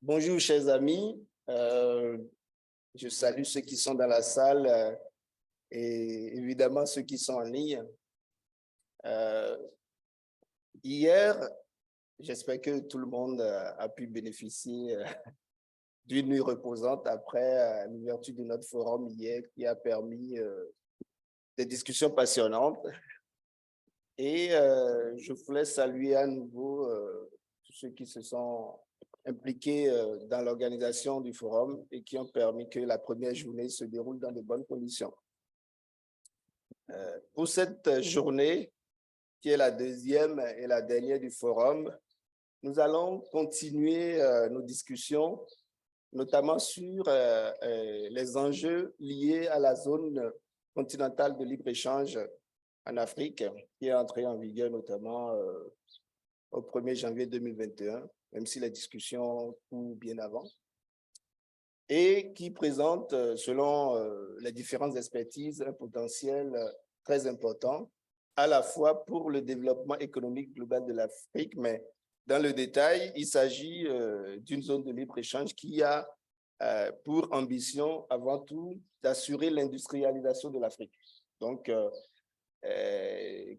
Bonjour, chers amis. Je salue ceux qui sont dans la salle et évidemment ceux qui sont en ligne. Hier, j'espère que tout le monde a pu bénéficier d'une nuit reposante après l'ouverture de notre forum hier qui a permis des discussions passionnantes. Et je voulais saluer à nouveau tous ceux qui se sont impliqués dans l'organisation du forum et qui ont permis que la première journée se déroule dans de bonnes conditions. Pour cette journée, qui est la deuxième et la dernière du forum, nous allons continuer nos discussions, notamment sur les enjeux liés à la zone continentale de libre-échange en Afrique, qui est entrée en vigueur notamment au 1er janvier 2021, même si les discussions courent bien avant, et qui présente, selon les différentes expertises, un potentiel très important, à la fois pour le développement économique global de l'Afrique, mais dans le détail, il s'agit d'une zone de libre-échange qui a pour ambition, avant tout, d'assurer l'industrialisation de l'Afrique. Donc,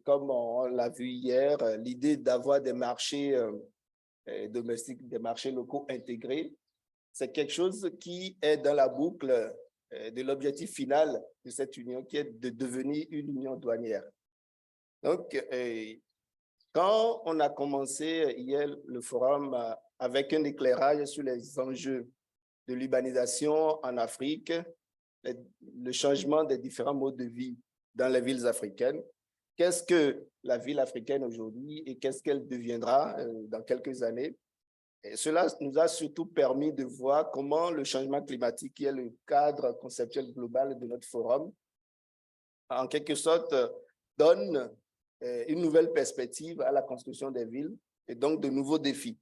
comme on l'a vu hier, l'idée d'avoir des marchés domestiques, des marchés locaux intégrés, c'est quelque chose qui est dans la boucle de l'objectif final de cette union, qui est de devenir une union douanière. Donc, quand on a commencé hier le forum avec un éclairage sur les enjeux de l'urbanisation en Afrique, le changement des différents modes de vie dans les villes africaines, qu'est-ce que la ville africaine aujourd'hui et qu'est-ce qu'elle deviendra dans quelques années. Et cela nous a surtout permis de voir comment le changement climatique, qui est le cadre conceptuel global de notre forum, en quelque sorte donne une nouvelle perspective à la construction des villes et donc de nouveaux défis.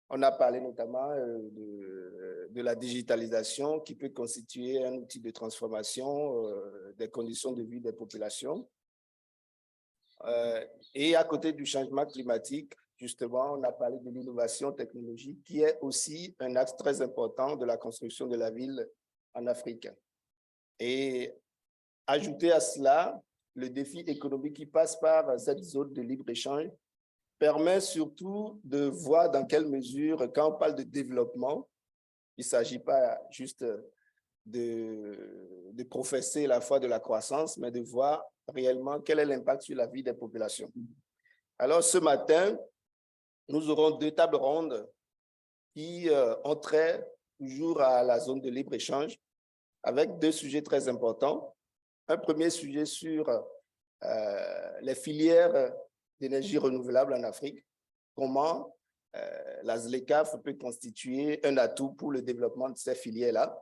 On a parlé notamment de la digitalisation qui peut constituer un outil de transformation des conditions de vie des populations. Et à côté du changement climatique, justement, on a parlé de l'innovation technologique qui est aussi un axe très important de la construction de la ville en Afrique. Et ajouter à cela le défi économique qui passe par cette zone de libre-échange permet surtout de voir dans quelle mesure, quand on parle de développement, il ne s'agit pas juste de professer la foi de la croissance, mais de voir réellement quel est l'impact sur la vie des populations. Alors, ce matin, nous aurons deux tables rondes qui ont trait toujours à la zone de libre-échange avec deux sujets très importants. Un premier sujet sur les filières d'énergie renouvelable en Afrique, comment la ZLECAf peut constituer un atout pour le développement de ces filières-là.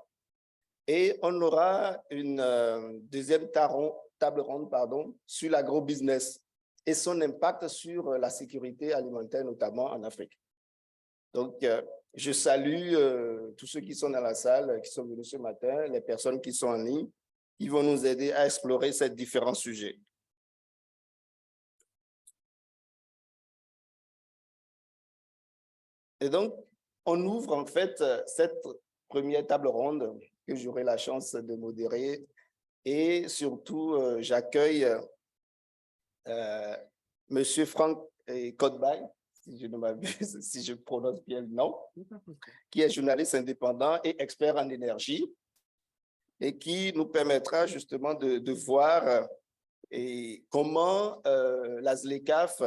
Et on aura une deuxième table ronde sur l'agrobusiness et son impact sur la sécurité alimentaire, notamment en Afrique. Donc, je salue tous ceux qui sont dans la salle, qui sont venus ce matin, les personnes qui sont en ligne, qui vont nous aider à explorer ces différents sujets. Et donc, on ouvre en fait cette première table ronde que j'aurai la chance de modérer et surtout, j'accueille Monsieur Franck Kodbay, si je ne m'abuse, si je prononce bien le nom, qui est journaliste indépendant et expert en énergie et qui nous permettra justement de voir comment la ZLECAf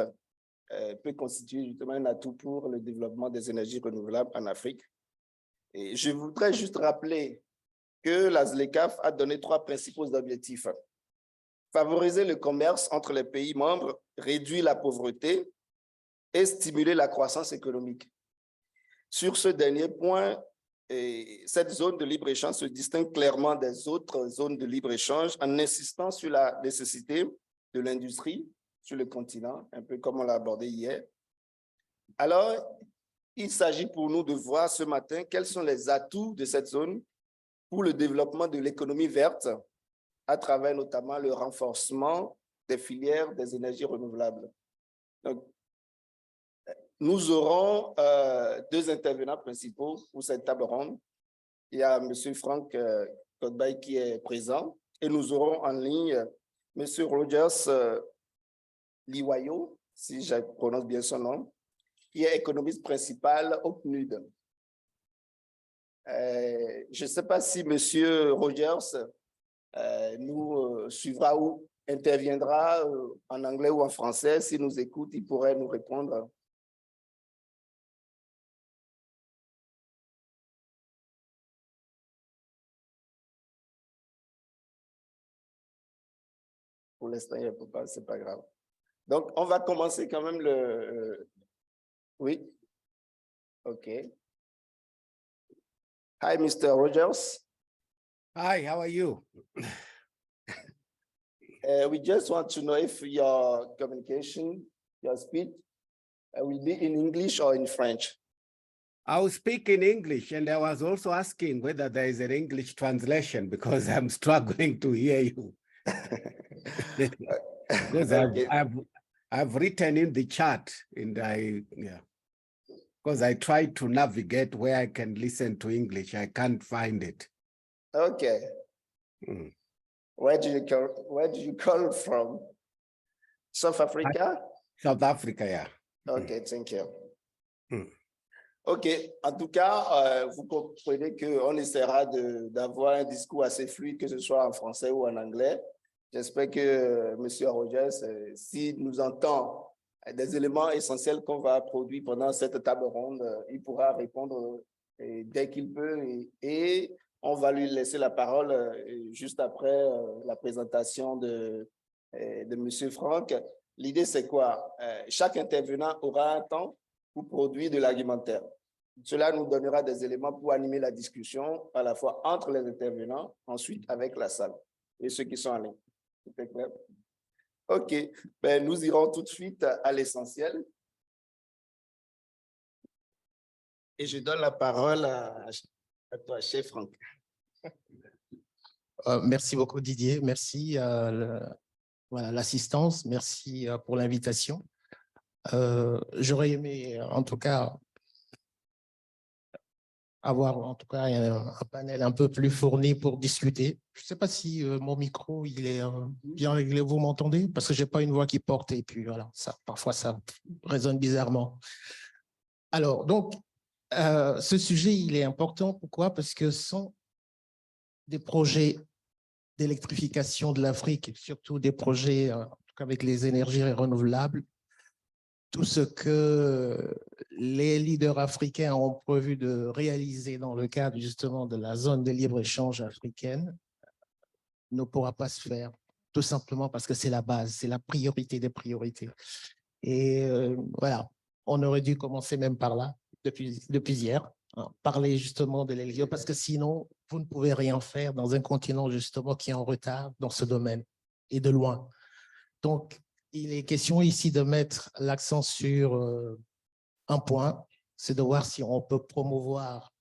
peut constituer justement un atout pour le développement des énergies renouvelables en Afrique. Et je voudrais juste rappeler que la ZLECAf a donné trois principaux objectifs. Favoriser le commerce entre les pays membres, réduire la pauvreté et stimuler la croissance économique. Sur ce dernier point, cette zone de libre-échange se distingue clairement des autres zones de libre-échange en insistant sur la nécessité de l'industrie sur le continent, un peu comme on l'a abordé hier. Alors, il s'agit pour nous de voir ce matin quels sont les atouts de cette zone pour le développement de l'économie verte à travers notamment le renforcement des filières des énergies renouvelables. Donc, nous aurons deux intervenants principaux pour cette table ronde. Il y a M. Franck Kodbaï qui est présent et nous aurons en ligne M. Rogers Liwayo, si je prononce bien son nom, qui est économiste principal au PNUD. Je ne sais pas si M. Rogers nous suivra ou interviendra en anglais ou en français. S'il nous écoute, il pourrait nous répondre. Pour l'instant, il ne peut pas, ce n'est pas grave. Donc, on va commencer quand même le... Oui? OK. Hi, Mr. Rogers. Hi, how are you? We just want to know if your communication, your speech, will be in English or in French. I will speak in English, and I was also asking whether there is an English translation because I'm struggling to hear you. Because Okay. I've written in the chat, and because I tried to navigate where I can listen to English, I can't find it. Okay. Mm. Where do you call from? South Africa? South Africa, yeah. Okay, thank you. Mm. OK, en tout cas, vous comprenez qu'on essaiera d'avoir un discours assez fluide, que ce soit en français ou en anglais. J'espère que M. Rogers, s'il nous entend des éléments essentiels qu'on va produire pendant cette table ronde, il pourra répondre dès qu'il peut et on va lui laisser la parole juste après la présentation de M. Franck. L'idée, c'est quoi? Chaque intervenant aura un temps pour produire de l'argumentaire. Cela nous donnera des éléments pour animer la discussion à la fois entre les intervenants, ensuite avec la salle et ceux qui sont en ligne. Tout est clair? OK. Ben, nous irons tout de suite à l'essentiel. Et je donne la parole à toi, chef Franck. Merci beaucoup, Didier. Merci voilà, l'assistance. Merci pour l'invitation. J'aurais aimé, en tout cas, avoir en tout cas un panel un peu plus fourni pour discuter. Je ne sais pas si mon micro il est bien réglé, vous m'entendez? Parce que je n'ai pas une voix qui porte et puis voilà, ça, parfois ça résonne bizarrement. Alors, donc, ce sujet, il est important. Pourquoi? Parce que ce sont des projets d'électrification de l'Afrique, surtout des projets en tout cas avec les énergies renouvelables, tout ce que les leaders africains ont prévu de réaliser dans le cadre justement de la zone de libre-échange africaine ne pourra pas se faire, tout simplement parce que c'est la base, c'est la priorité des priorités. Et voilà, on aurait dû commencer même par là, depuis hier, hein, parler justement de l'énergie, parce que sinon, vous ne pouvez rien faire dans un continent justement qui est en retard dans ce domaine, et de loin. Donc, il est question ici de mettre l'accent sur un point, c'est de voir si on peut promouvoir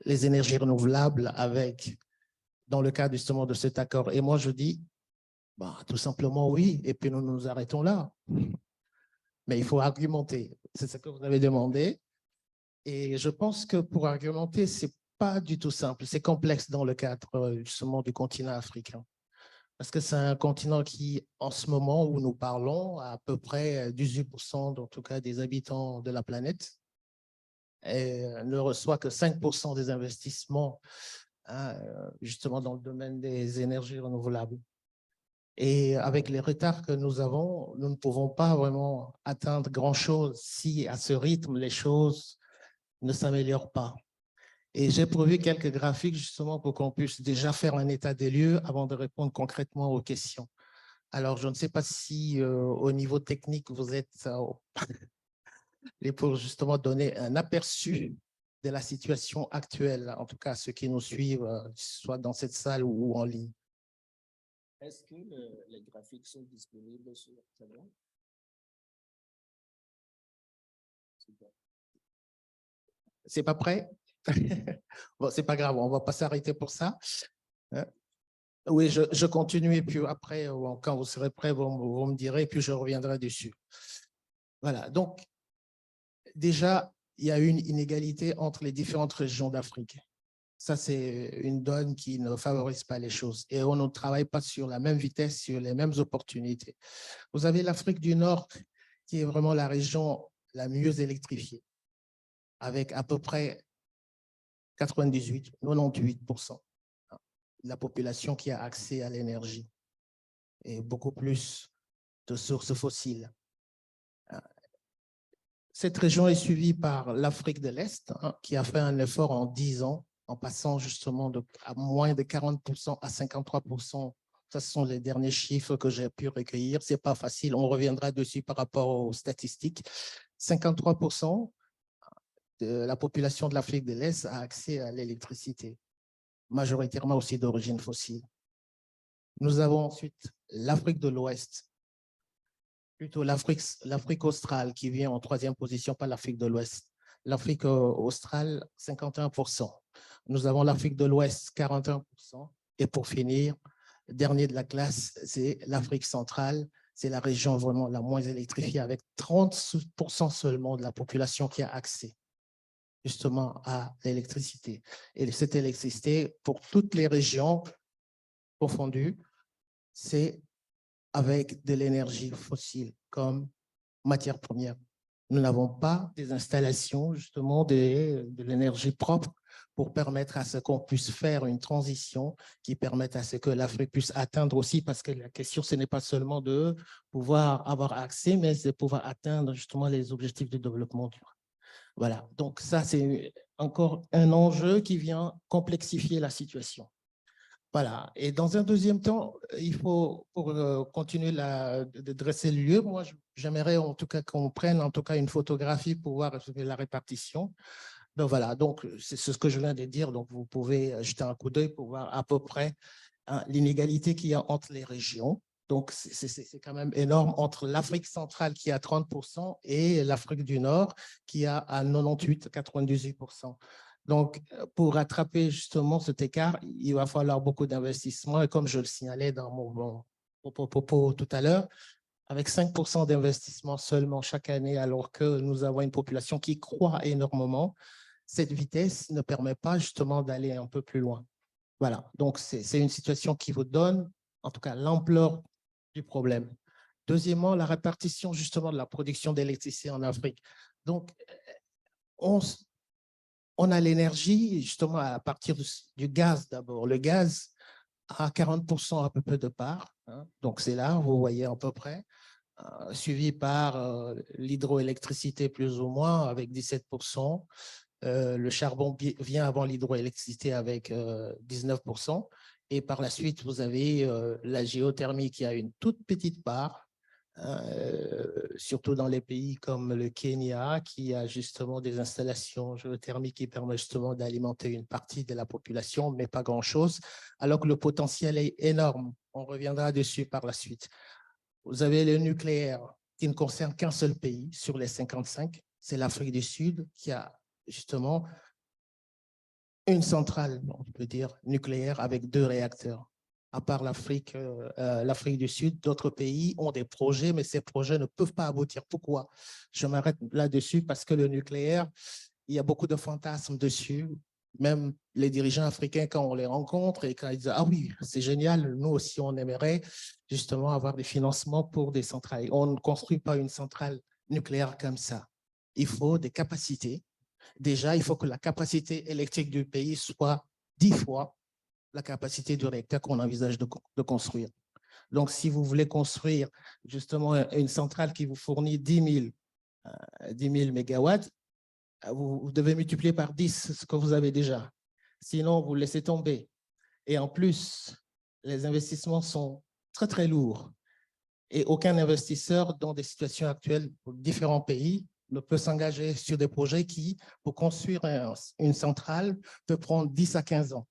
les énergies renouvelables avec, dans le cadre justement de cet accord. Et moi, je dis, bah, tout simplement oui, et puis nous nous arrêtons là. Mais il faut argumenter. C'est ce que vous avez demandé. Et je pense que pour argumenter, ce n'est pas du tout simple. C'est complexe dans le cadre justement du continent africain. Parce que c'est un continent qui, en ce moment où nous parlons, a à peu près 18% en tout cas des habitants de la planète, et ne reçoit que 5% des investissements justement dans le domaine des énergies renouvelables. Et avec les retards que nous avons, nous ne pouvons pas vraiment atteindre grand-chose si à ce rythme, les choses ne s'améliorent pas. Et j'ai prévu quelques graphiques justement pour qu'on puisse déjà faire un état des lieux avant de répondre concrètement aux questions. Alors, je ne sais pas si au niveau technique, vous êtes pour justement donner un aperçu de la situation actuelle, en tout cas ceux qui nous suivent, soit dans cette salle ou en ligne. Est-ce que les graphiques sont disponibles sur le tableau? C'est pas prêt? Bon, c'est pas grave, on va pas s'arrêter pour ça. Oui, je continue et puis après, quand vous serez prêt, vous me direz et puis je reviendrai dessus. Voilà, donc, déjà, il y a une inégalité entre les différentes régions d'Afrique. Ça, c'est une donne qui ne favorise pas les choses. Et on ne travaille pas sur la même vitesse, sur les mêmes opportunités. Vous avez l'Afrique du Nord, qui est vraiment la région la mieux électrifiée, avec à peu près 98% de la population qui a accès à l'énergie et beaucoup plus de sources fossiles. Cette région est suivie par l'Afrique de l'Est, qui a fait un effort en 10 ans, en passant justement à moins de 40% à 53%. Ce sont les derniers chiffres que j'ai pu recueillir. Ce n'est pas facile, on reviendra dessus par rapport aux statistiques. 53% de la population de l'Afrique de l'Est a accès à l'électricité, majoritairement aussi d'origine fossile. Nous avons ensuite l'Afrique de l'Ouest, plutôt l'Afrique australe qui vient en troisième position, pas l'Afrique de l'Ouest. L'Afrique australe, 51%. Nous avons l'Afrique de l'Ouest, 41%. Et pour finir, dernier de la classe, c'est l'Afrique centrale. C'est la région vraiment la moins électrifiée, avec 30% seulement de la population qui a accès justement à l'électricité. Et cette électricité, pour toutes les régions confondues, c'est avec de l'énergie fossile comme matière première. Nous n'avons pas des installations, justement, de l'énergie propre pour permettre à ce qu'on puisse faire une transition qui permette à ce que l'Afrique puisse atteindre aussi, parce que la question, ce n'est pas seulement de pouvoir avoir accès, mais c'est de pouvoir atteindre justement les objectifs de développement durable. Voilà, donc ça, c'est encore un enjeu qui vient complexifier la situation. Voilà, et dans un deuxième temps, il faut, pour continuer de dresser le lieu, moi, j'aimerais en tout cas qu'on prenne en tout cas une photographie pour voir la répartition. Donc voilà, donc c'est ce que je viens de dire, donc vous pouvez jeter un coup d'œil pour voir à peu près l'inégalité qu'il y a entre les régions. Donc, c'est quand même énorme entre l'Afrique centrale qui a 30% et l'Afrique du Nord qui a à 98, 98%. Donc, pour rattraper justement cet écart, il va falloir beaucoup d'investissements. Et comme je le signalais dans mon propos tout à l'heure, avec 5% d'investissement seulement chaque année, alors que nous avons une population qui croît énormément, cette vitesse ne permet pas justement d'aller un peu plus loin. Voilà, donc c'est une situation qui vous donne, en tout cas, l'ampleur du problème. Deuxièmement, la répartition justement de la production d'électricité en Afrique. Donc, on a l'énergie justement à partir du gaz d'abord. Le gaz a 40% à peu près de part, hein, donc c'est là, vous voyez à peu près, suivi par l'hydroélectricité plus ou moins avec 17%. Le charbon vient avant l'hydroélectricité avec 19%. Et par la suite, vous avez la géothermie qui a une toute petite part, surtout dans les pays comme le Kenya, qui a justement des installations géothermiques qui permettent justement d'alimenter une partie de la population, mais pas grand-chose, alors que le potentiel est énorme. On reviendra dessus par la suite. Vous avez le nucléaire qui ne concerne qu'un seul pays sur les 55, c'est l'Afrique du Sud qui a justement une centrale, on peut dire, nucléaire avec 2 réacteurs. À part l'Afrique du Sud, d'autres pays ont des projets, mais ces projets ne peuvent pas aboutir. Pourquoi? Je m'arrête là-dessus parce que le nucléaire, il y a beaucoup de fantasmes dessus. Même les dirigeants africains, quand on les rencontre et quand ils disent « Ah oui, c'est génial, nous aussi, on aimerait justement avoir des financements pour des centrales. » On ne construit pas une centrale nucléaire comme ça. Il faut des capacités. Déjà, il faut que la capacité électrique du pays soit 10 fois la capacité du réacteur qu'on envisage de construire. Donc, si vous voulez construire justement une centrale qui vous fournit 10 000 mégawatts, vous devez multiplier par 10 ce que vous avez déjà. Sinon, vous laissez tomber. Et en plus, les investissements sont très, très lourds. Et aucun investisseur dans des situations actuelles pour différents pays ne peut s'engager sur des projets qui, pour construire une centrale, peut prendre 10 à 15 ans.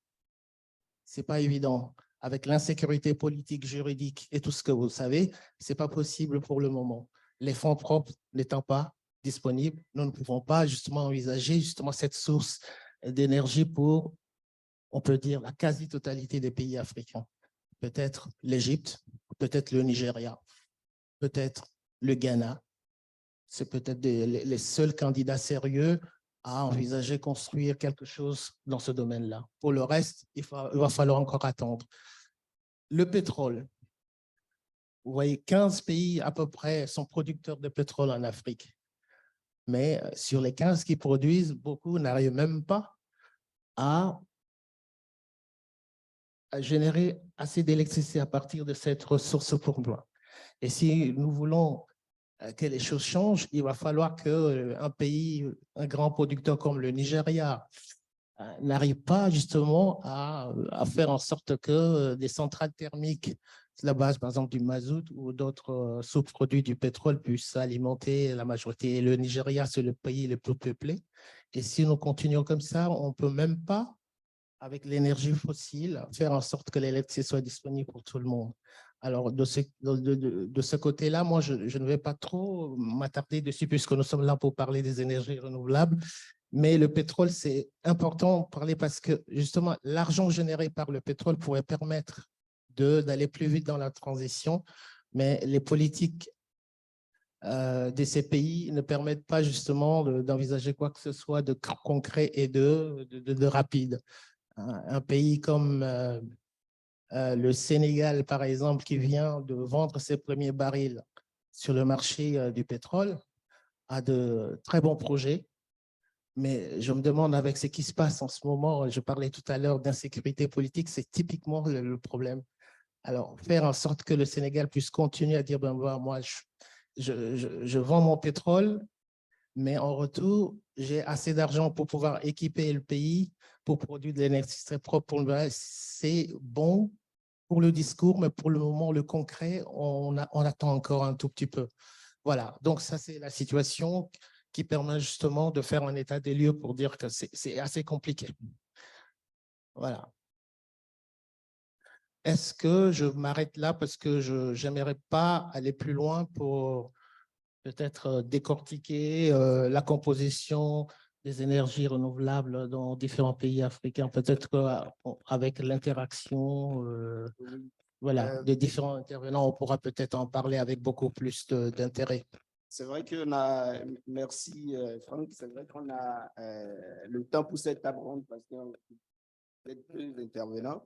Ce n'est pas évident. Avec l'insécurité politique, juridique et tout ce que vous savez, ce n'est pas possible pour le moment. Les fonds propres n'étant pas disponibles, nous ne pouvons pas justement envisager justement cette source d'énergie pour, on peut dire, la quasi-totalité des pays africains. Peut-être l'Égypte, peut-être le Nigeria, peut-être le Ghana, c'est peut-être les seuls candidats sérieux à envisager construire quelque chose dans ce domaine-là. Pour le reste, il va falloir encore attendre. Le pétrole. Vous voyez, 15 pays à peu près sont producteurs de pétrole en Afrique. Mais sur les 15 qui produisent, beaucoup n'arrivent même pas à générer assez d'électricité à partir de cette ressource pour nous. Et si nous voulons que les choses changent, il va falloir qu'un pays, un grand producteur comme le Nigeria, n'arrive pas justement à faire en sorte que des centrales thermiques, la base par exemple du mazout ou d'autres sous-produits du pétrole puissent alimenter la majorité. Et le Nigeria, c'est le pays le plus peuplé. Et si nous continuons comme ça, on ne peut même pas, avec l'énergie fossile, faire en sorte que l'électricité soit disponible pour tout le monde. Alors, de ce côté-là, moi, je ne vais pas trop m'attarder dessus puisque nous sommes là pour parler des énergies renouvelables. Mais le pétrole, c'est important de parler parce que, justement, l'argent généré par le pétrole pourrait permettre d'aller plus vite dans la transition, mais les politiques de ces pays ne permettent pas, justement, d'envisager quoi que ce soit de concret et de rapide. Un pays comme le Sénégal, par exemple, qui vient de vendre ses premiers barils sur le marché du pétrole, a de très bons projets. Mais je me demande, avec ce qui se passe en ce moment, je parlais tout à l'heure d'insécurité politique, c'est typiquement le problème. Alors, faire en sorte que le Sénégal puisse continuer à dire, ben, moi, je vends mon pétrole, mais en retour, j'ai assez d'argent pour pouvoir équiper le pays, pour produire de l'électricité propre. C'est bon pour le discours, mais pour le moment, le concret, on attend encore un tout petit peu. Voilà, donc ça, c'est la situation qui permet justement de faire un état des lieux pour dire que c'est assez compliqué. Voilà. Est-ce que je m'arrête là parce que je n'aimerais pas aller plus loin pour peut-être décortiquer la composition des énergies renouvelables dans différents pays africains, peut-être qu'avec l'interaction voilà, des différents intervenants, on pourra peut-être en parler avec beaucoup plus d'intérêt. C'est vrai merci Franck, c'est vrai qu'on a le temps pour cette table ronde parce qu'il y a peut-être plus d'intervenants.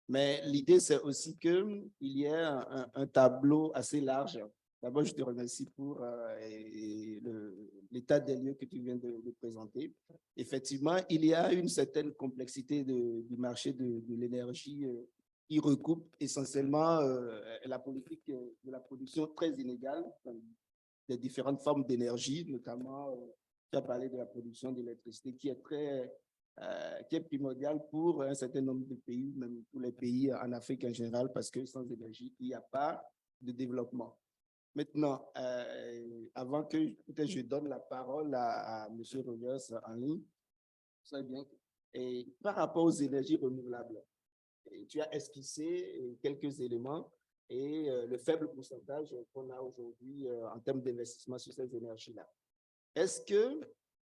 Mais l'idée, c'est aussi qu'il y ait un tableau assez large. D'abord, je te remercie pour l'état des lieux que tu viens de présenter. Effectivement, il y a une certaine complexité du marché de l'énergie qui recoupe essentiellement la politique de la production très inégale des différentes formes d'énergie, notamment, tu as parlé de la production d'électricité qui est primordiale pour un certain nombre de pays, même pour les pays en Afrique en général, parce que sans énergie, il n'y a pas de développement. Maintenant, avant que peut-être je donne la parole à M. Rogers en ligne, très bien. Et par rapport aux énergies renouvelables, tu as esquissé quelques éléments et le faible pourcentage qu'on a aujourd'hui en termes d'investissement sur ces énergies-là. Est-ce que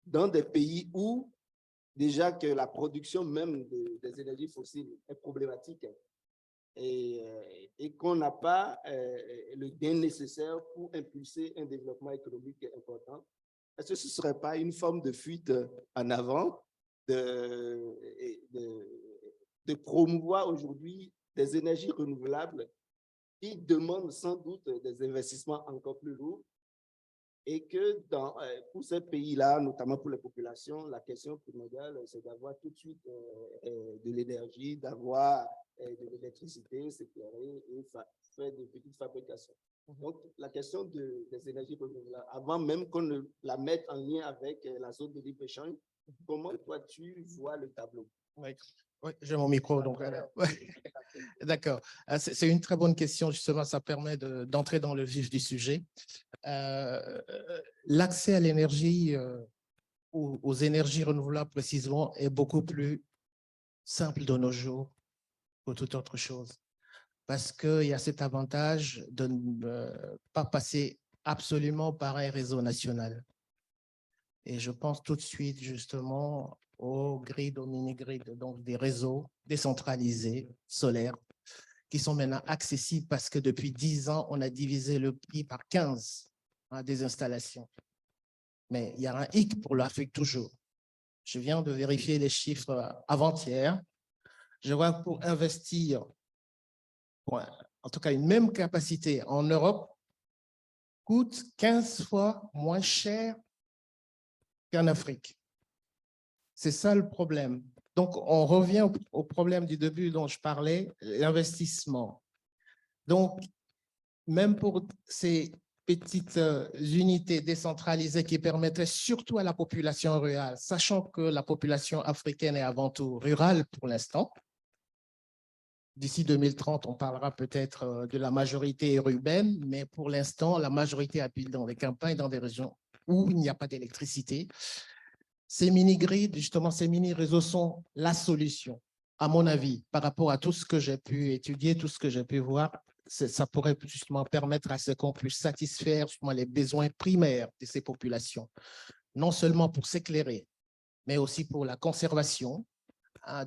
dans des pays où déjà que la production même des énergies fossiles est problématique et qu'on n'a pas le gain nécessaire pour impulser un développement économique important, est-ce que ce ne serait pas une forme de fuite en avant de promouvoir aujourd'hui des énergies renouvelables qui demandent sans doute des investissements encore plus lourds et que pour ces pays-là, notamment pour les populations, la question primordiale, c'est d'avoir tout de suite de l'énergie, d'avoir de l'électricité, s'éclairer et faire des petites fabrications. Donc, la question des énergies renouvelables, avant même qu'on ne la mette en lien avec la zone de libre-échange, comment toi, tu vois le tableau? Oui, j'ai mon micro, donc d'accord. C'est une très bonne question, justement, ça permet d'entrer dans le vif du sujet. L'accès à l'énergie, aux énergies renouvelables précisément, est beaucoup plus simple de nos jours que toute autre chose. Parce qu'il y a cet avantage de ne pas passer absolument par un réseau national. Et je pense tout de suite justement aux grids, aux mini-grids, donc des réseaux décentralisés, solaires, qui sont maintenant accessibles parce que depuis 10 ans, on a divisé le prix par 15 hein, des installations. Mais il y a un hic pour l'Afrique toujours. Je viens de vérifier les chiffres avant-hier. Je vois que pour investir, en tout cas une même capacité en Europe, coûte 15 fois moins cher qu'en Afrique. C'est ça le problème. Donc, on revient au problème du début dont je parlais, l'investissement. Donc, même pour ces petites unités décentralisées qui permettraient surtout à la population rurale, sachant que la population africaine est avant tout rurale pour l'instant. D'ici 2030, on parlera peut-être de la majorité urbaine, mais pour l'instant, la majorité habite dans les campagnes, dans des régions où il n'y a pas d'électricité. Ces mini-grids, justement, ces mini-réseaux sont la solution, à mon avis, par rapport à tout ce que j'ai pu étudier, tout ce que j'ai pu voir. Ça pourrait justement permettre à ce qu'on puisse satisfaire justement les besoins primaires de ces populations, non seulement pour s'éclairer, mais aussi pour la conservation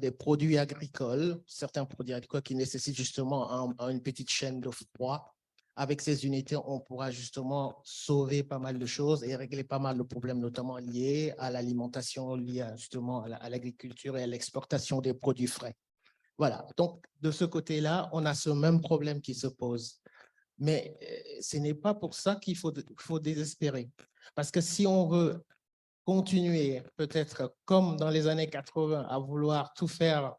des produits agricoles, certains produits agricoles qui nécessitent justement une petite chaîne de froid. Avec ces unités, on pourra justement sauver pas mal de choses et régler pas mal de problèmes, notamment liés à l'alimentation, liés justement à l'agriculture et à l'exportation des produits frais. Voilà, donc de ce côté-là, on a ce même problème qui se pose. Mais ce n'est pas pour ça qu'il faut désespérer. Parce que si on veut continuer, peut-être comme dans les années 80, à vouloir tout faire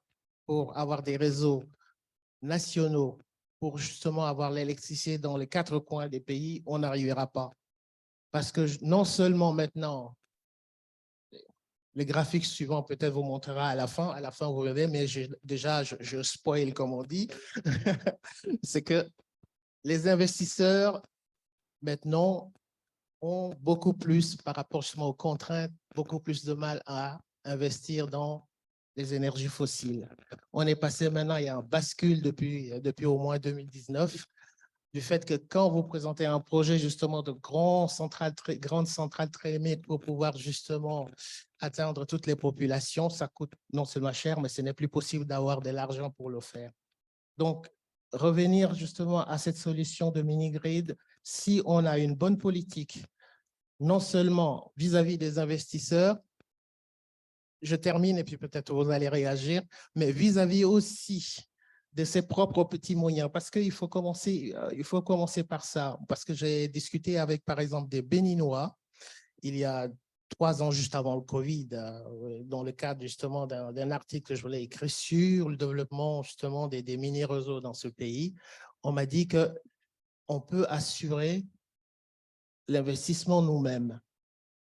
pour avoir des réseaux nationaux, pour justement avoir l'électricité dans les 4 coins des pays, on n'arrivera pas. Parce que non seulement maintenant, les graphiques suivants peut-être vous montrera à la fin vous verrez, mais déjà je spoil comme on dit, c'est que les investisseurs maintenant ont beaucoup plus, par rapport justement aux contraintes, beaucoup plus de mal à investir dans les énergies fossiles. On est passé maintenant, il y a un bascule depuis au moins 2019, du fait que quand vous présentez un projet justement de grandes centrales thermiques pour pouvoir justement atteindre toutes les populations, ça coûte non seulement cher, mais ce n'est plus possible d'avoir de l'argent pour le faire. Donc, revenir justement à cette solution de mini-grid, si on a une bonne politique, non seulement vis-à-vis des investisseurs, je termine et puis peut-être vous allez réagir, mais vis-à-vis aussi de ses propres petits moyens, parce qu'il faut commencer par ça, parce que j'ai discuté avec, par exemple, des Béninois, il y a 3 ans, juste avant le Covid, dans le cadre justement d'un article que je voulais écrire sur le développement justement des mini-réseaux dans ce pays. On m'a dit qu'on peut assurer l'investissement nous-mêmes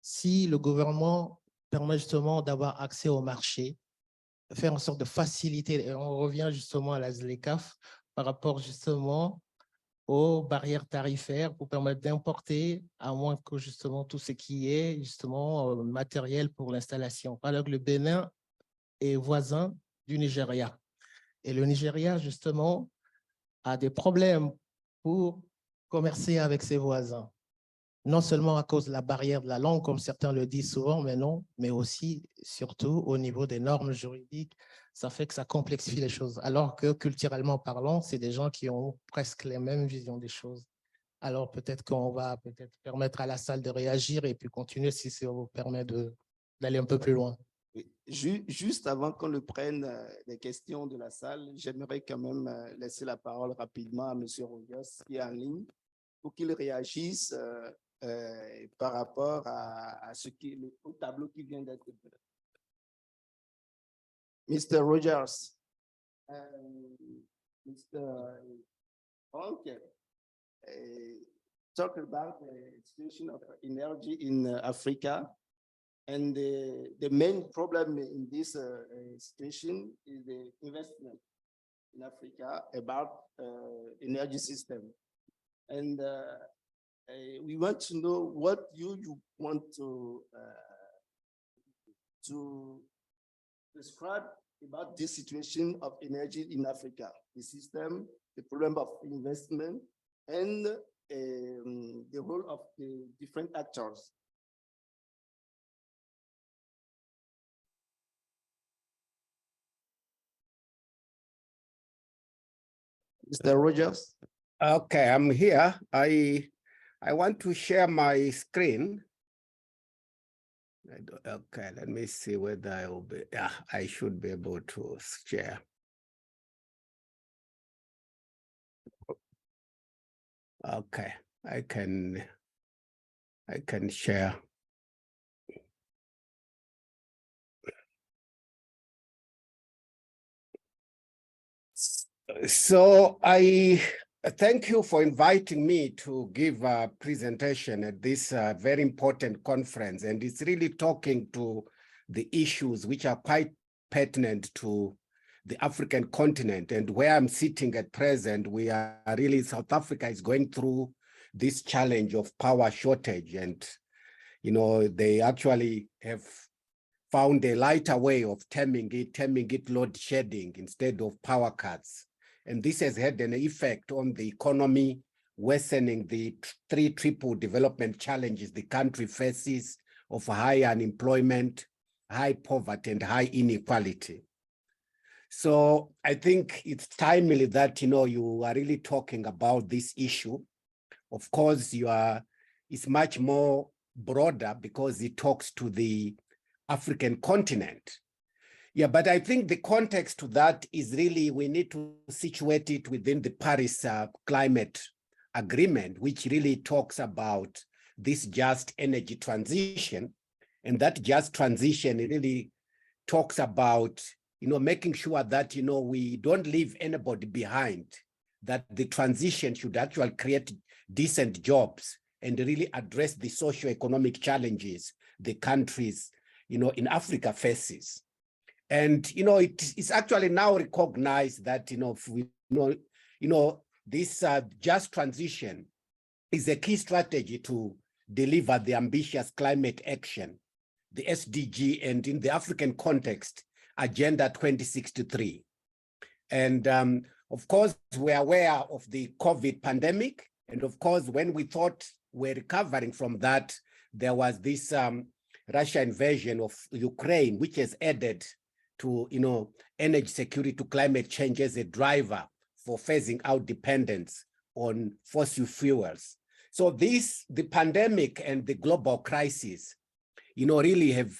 si le gouvernement permet justement d'avoir accès au marché, faire en sorte de faciliter, et on revient justement à la ZLECAf par rapport justement aux barrières tarifaires pour permettre d'importer, à moins que justement tout ce qui est justement matériel pour l'installation. Alors que le Bénin est voisin du Nigeria. Et le Nigeria, justement, a des problèmes pour commercer avec ses voisins. Non seulement à cause de la barrière de la langue, comme certains le disent souvent, mais non, mais aussi, surtout, au niveau des normes juridiques, ça fait que ça complexifie les choses. Alors que, culturellement parlant, c'est des gens qui ont presque les mêmes visions des choses. Alors, peut-être qu'on va peut-être permettre à la salle de réagir et puis continuer si ça vous permet d'aller un peu plus loin. Juste avant qu'on le prenne, les questions de la salle, j'aimerais quand même laisser la parole rapidement à M. Rogers qui est en ligne pour qu'il réagisse par rapport à au tableau qui vient d'être fait. Mr. Rogers, Mr. Frank, talk about the situation of energy in Africa. And the main problem in this situation is the investment in Africa about energy system. And we want to know what you want to describe about this situation of energy in Africa, the system, the problem of investment, and the role of the different actors. Mr. Rogers? Okay, I'm here. I want to share my screen. Okay, let me see whether I will be, yeah, I should be able to share. Okay, I can share. So I thank you for inviting me to give a presentation at this very important conference. And it's really talking to the issues which are quite pertinent to the African continent. And where I'm sitting at present, we are really, South Africa is going through this challenge of power shortage. And, you know, they actually have found a lighter way of terming it load shedding instead of power cuts. And this has had an effect on the economy, worsening the three triple development challenges the country faces of high unemployment, high poverty, and high inequality. So I think it's timely that, you know, you are really talking about this issue. Of course, it's much more broader because it talks to the African continent. Yeah, but I think the context to that is really we need to situate it within the Paris Climate Agreement, which really talks about this just energy transition. And that just transition really talks about, you know, making sure that, you know, we don't leave anybody behind, that the transition should actually create decent jobs and really address the socio-economic challenges the countries, you know, in Africa faces. And, you know, it's actually now recognized that, you know, this just transition is a key strategy to deliver the ambitious climate action, the SDG, and in the African context, Agenda 2063. And of course, we're aware of the COVID pandemic. And of course, when we thought we're recovering from that, there was this Russia invasion of Ukraine, which has added to, you know, energy security to climate change as a driver for phasing out dependence on fossil fuels. So the pandemic and the global crisis, you know, it's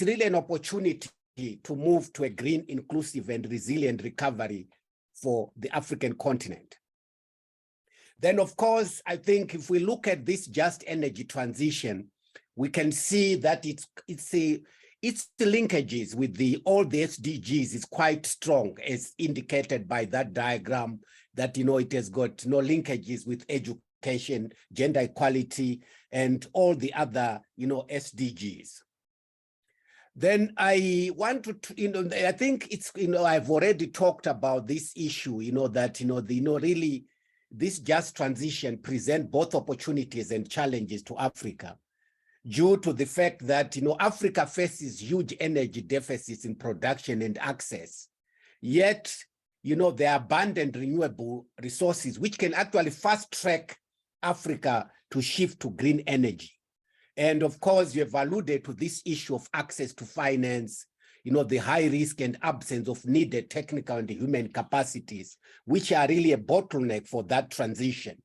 really an opportunity to move to a green, inclusive, and resilient recovery for the African continent. Then, of course, I think if we look at this just energy transition, we can see that its linkages with all the SDGs is quite strong, as indicated by that diagram, that, you know, it has got no linkages with education, gender equality, and all the other, you know, SDGs. Then I want to, you know, I think it's, you know, I've already talked about this issue, you know, that, you know, really this just transition present both opportunities and challenges to Africa, due to the fact that, you know, Africa faces huge energy deficits in production and access. Yet, you know, there are abundant renewable resources which can actually fast track Africa to shift to green energy. And of course, you have alluded to this issue of access to finance, you know, the high risk and absence of needed technical and human capacities, which are really a bottleneck for that transition.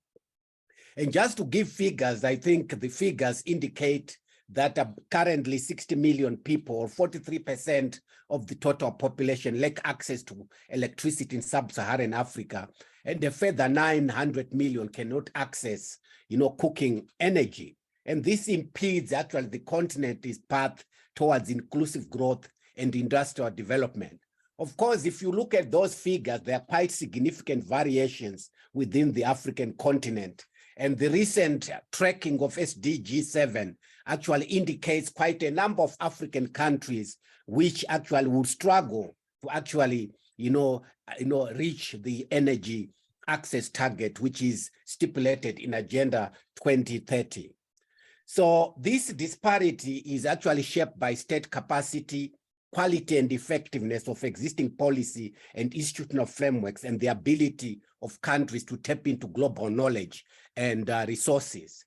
And just to give figures, I think the figures indicate that currently 60 million people, or 43% of the total population, lack access to electricity in sub-Saharan Africa, and a further 900 million cannot access, you know, cooking energy. And this impedes actually the continent's path towards inclusive growth and industrial development. Of course, if you look at those figures, there are quite significant variations within the African continent. And the recent tracking of SDG 7 actually indicates quite a number of African countries which actually would struggle to actually, reach the energy access target, which is stipulated in Agenda 2030. So this disparity is actually shaped by state capacity, quality and effectiveness of existing policy and institutional frameworks, and the ability of countries to tap into global knowledge and resources.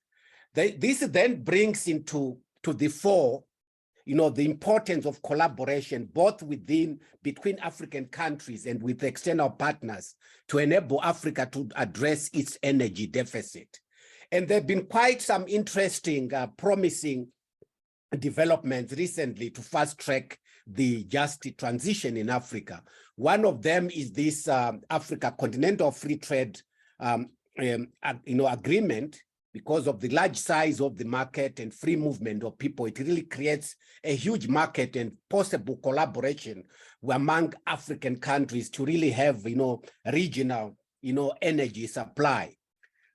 This then brings to the fore the importance of collaboration, both between African countries and with external partners to enable Africa to address its energy deficit. And there have been quite some interesting, promising developments recently to fast track the just transition in Africa. One of them is this Africa Continental Free Trade agreement. Because of the large size of the market and free movement of people, it really creates a huge market and possible collaboration among African countries to really have, regional, energy supply.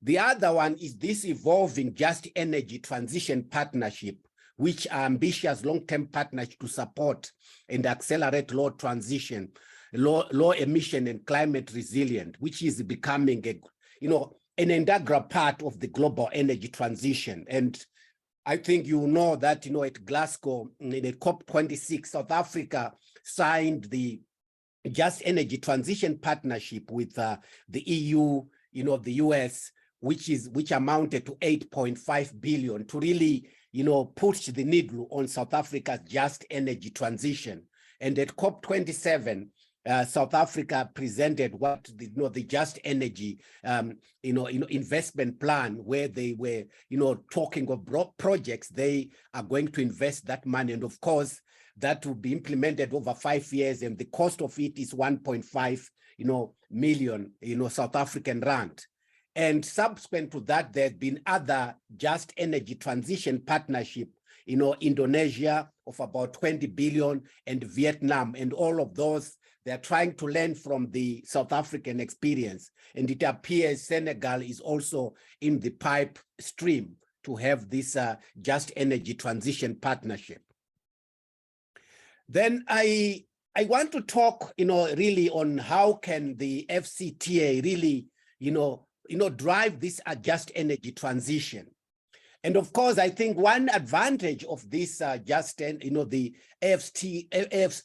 The other one is this evolving Just Energy Transition Partnership, which are ambitious long-term partnerships to support and accelerate low transition, low emission and climate resilient, which is becoming an integral part of the global energy transition. And I think you know that, at Glasgow, in the COP26, South Africa signed the Just Energy Transition Partnership with the EU, the US, which amounted to 8.5 billion to really, push the needle on South Africa's just energy transition. And at COP27, South Africa presented what the Just Energy investment plan, where they were talking of projects they are going to invest that money, and of course that will be implemented over 5 years, and the cost of it is 1.5 million South African rand. And subsequent to that, there have been other Just Energy Transition Partnership, Indonesia of about 20 billion and Vietnam, and all of those, they're trying to learn from the South African experience. And it appears Senegal is also in the pipe stream to have this Just Energy Transition Partnership. Then I want to talk, really on how can the FCTA really, drive this Just Energy Transition. And of course, I think one advantage of this the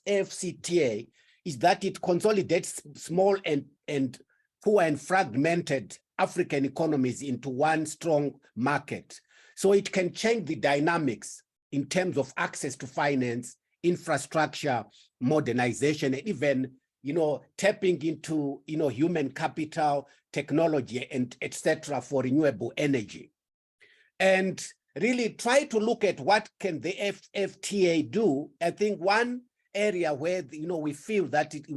FCTA is that it consolidates small and poor and fragmented African economies into one strong market. So it can change the dynamics in terms of access to finance, infrastructure, modernization, and even, tapping into, human capital, technology, and etc. for renewable energy. And really try to look at what can the FTA do. I think one area where we feel that it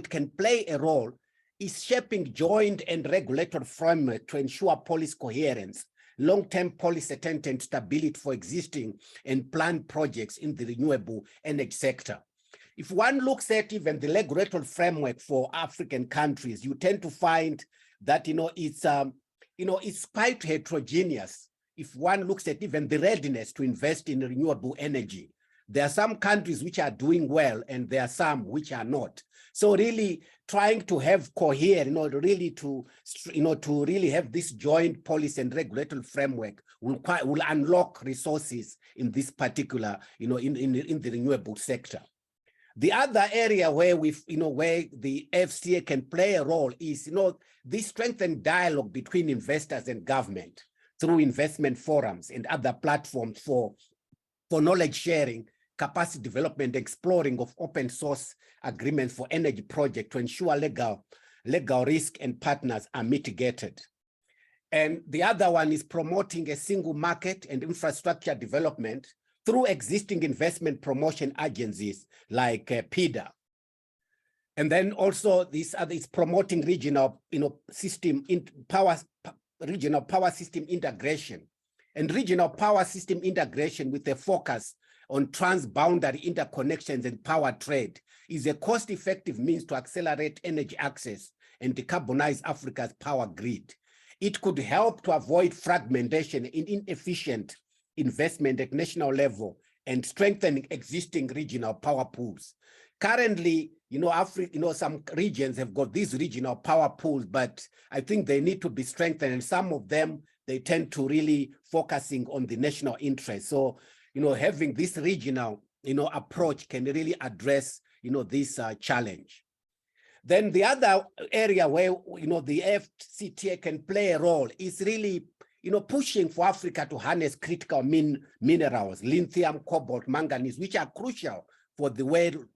can play a role is shaping joint and regulatory framework to ensure policy coherence, long-term policy certainty and stability for existing and planned projects in the renewable energy sector. If one looks at even the regulatory framework for African countries, you tend to find that it's quite heterogeneous. If one looks at even the readiness to invest in renewable energy, there are some countries which are doing well, and there are some which are not. So really trying to have coherence, really to really have this joint policy and regulatory framework will unlock resources in this particular, in the renewable sector. The other area where where the FCTA can play a role is, this strengthened dialogue between investors and government through investment forums and other platforms for knowledge sharing, capacity development, exploring of open source agreements for energy projects to ensure legal risk and partners are mitigated. And the other one is promoting a single market and infrastructure development through existing investment promotion agencies like PIDA. And then also this other is promoting regional, regional power system integration, and regional power system integration with a focus on transboundary interconnections and power trade is a cost-effective means to accelerate energy access and decarbonize Africa's power grid. It could help to avoid fragmentation in inefficient investment at national level and strengthening existing regional power pools. Currently, some regions have got these regional power pools, but I think they need to be strengthened, and some of them, they tend to really focusing on the national interest. So, having this regional, approach can really address, this challenge. Then the other area where, the FCTA can play a role is really, pushing for Africa to harness critical minerals, lithium, cobalt, manganese, which are crucial for the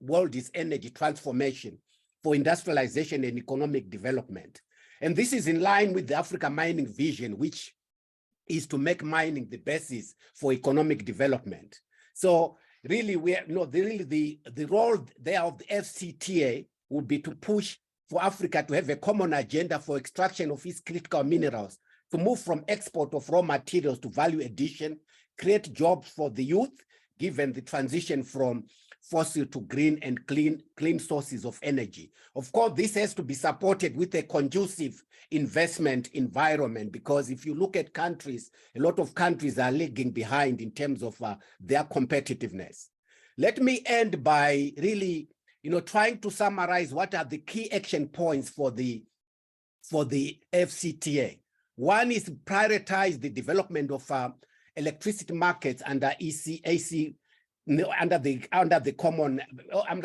world's energy transformation, for industrialization and economic development. And this is in line with the Africa Mining Vision, which is to make mining the basis for economic development. So really, the role there of the FCTA would be to push for Africa to have a common agenda for extraction of its critical minerals, to move from export of raw materials to value addition, create jobs for the youth, given the transition from fossil to green and clean sources of energy. Of course, this has to be supported with a conducive investment environment, because if you look at countries, a lot of countries are lagging behind in terms of their competitiveness. Let me end by really, trying to summarize what are the key action points for the FCTA. One is prioritize the development of electricity markets under under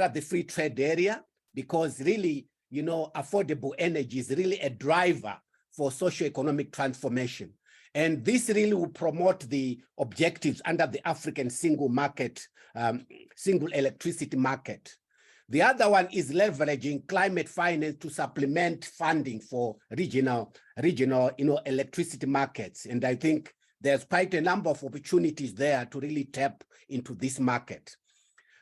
the free trade area, because really, affordable energy is really a driver for socio-economic transformation. And this really will promote the objectives under the African single electricity market. The other one is leveraging climate finance to supplement funding for regional, electricity markets. And I think there's quite a number of opportunities there to really tap into this market.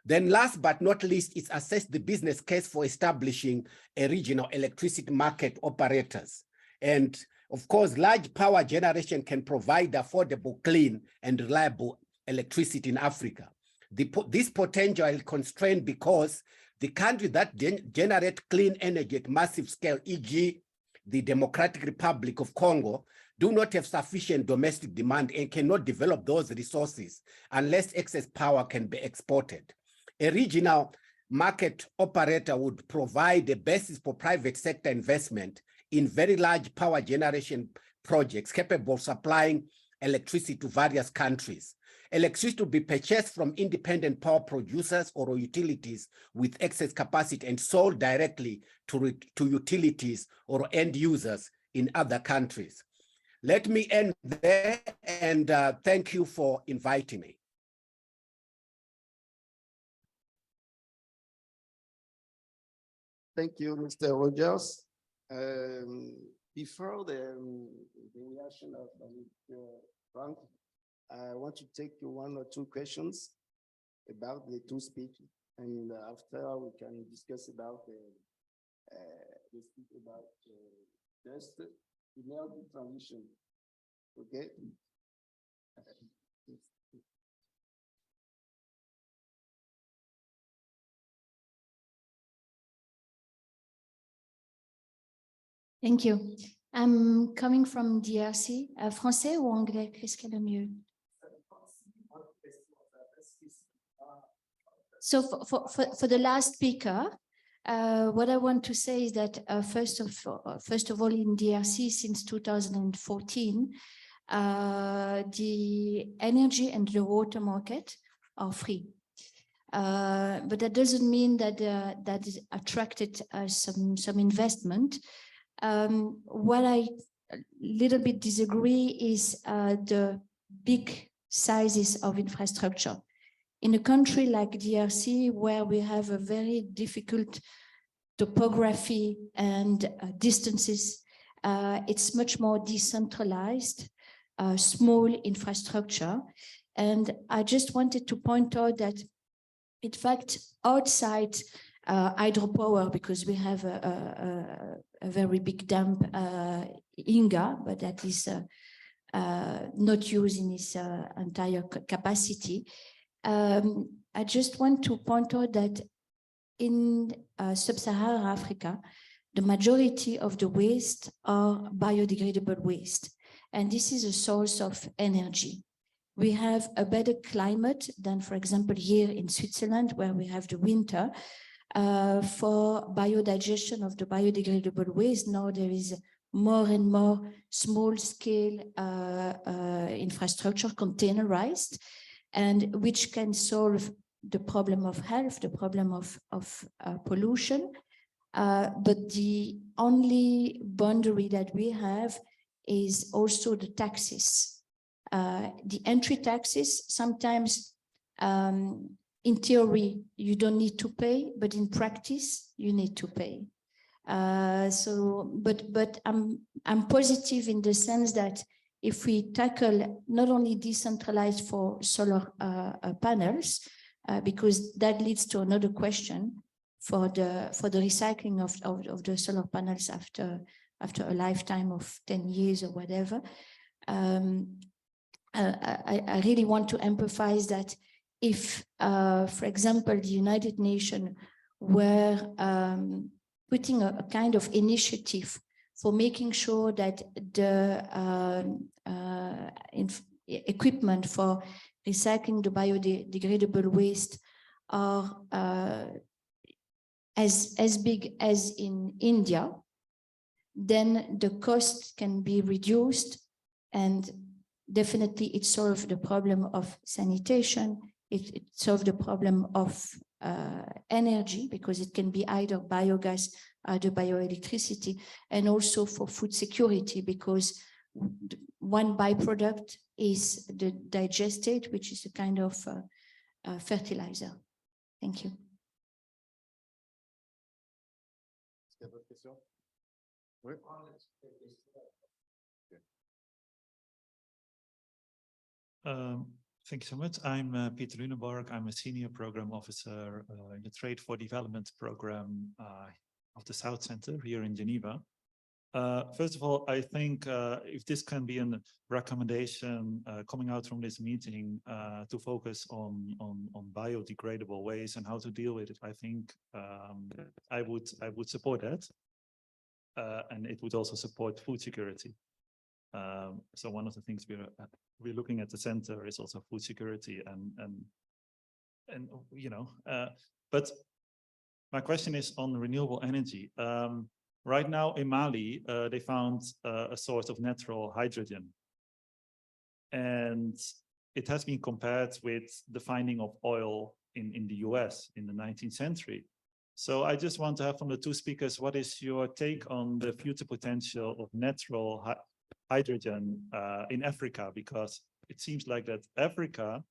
Then last but not least is assess the business case for establishing a regional electricity market operators. And of course, large power generation can provide affordable, clean, and reliable electricity in Africa. This potential is constrained because the countries that generate clean energy at massive scale, e.g. the Democratic Republic of Congo, do not have sufficient domestic demand and cannot develop those resources unless excess power can be exported. A regional market operator would provide a basis for private sector investment in very large power generation projects capable of supplying electricity to various countries. Electricity will be purchased from independent power producers or utilities with excess capacity and sold directly to utilities or end users in other countries. Let me end there, and thank you for inviting me. Thank you, Mr. Rogers. Before the reaction of Frank, I want to take one or two questions about the two speakers, and after we can discuss about just the energy transition. Okay. Thank you. I'm coming from DRC. Français ou anglais? Qu'est-ce qu'il y a de mieux? So for the last speaker, what I want to say is that first of all, in DRC since 2014, the energy and the water market are free. But that doesn't mean that that is attracted some investment. What I little bit disagree is the big sizes of infrastructure. In a country like DRC, where we have a very difficult topography and distances, it's much more decentralized, small infrastructure. And I just wanted to point out that, in fact, outside hydropower, because we have a very big dam, Inga, but that is not used in its entire capacity. I just want to point out that in sub-Saharan Africa, the majority of the waste are biodegradable waste, and this is a source of energy. We have a better climate than, for example, here in Switzerland, where we have the winter. For biodigestion of the biodegradable waste, now there is more and more small-scale infrastructure containerized, and which can solve the problem of health, the problem of pollution. But the only boundary that we have is also the taxes. The entry taxes, sometimes in theory, you don't need to pay, but in practice, you need to pay. But I'm positive in the sense that if we tackle not only decentralized for solar panels, because that leads to another question for the recycling of the solar panels after a lifetime of 10 years or whatever. I really want to emphasize that if, for example, the United Nations were putting a kind of initiative for making sure that the equipment for recycling the biodegradable waste are as big as in India, then the cost can be reduced, and definitely it solves the problem of sanitation, it solves the problem of energy, because it can be either biogas, either bioelectricity, and also for food security, because one byproduct is the digestate, which is a kind of fertilizer. Thank you. Thank you so much. I'm Peter Lunenborg. I'm a senior program officer in the Trade for Development program of the South Center here in Geneva. First of all, I think if this can be a recommendation coming out from this meeting to focus on biodegradable ways and how to deal with it, I think I would support that, and it would also support food security. So one of the things we're looking at the center is also food security, and you know, but my question is on renewable energy. Right now in Mali, they found a source of natural hydrogen, and it has been compared with the finding of oil in the US in the 19th century. So I just want to have from the two speakers, what is your take on the future potential of natural hydrogen in Africa? Because it seems like that Africa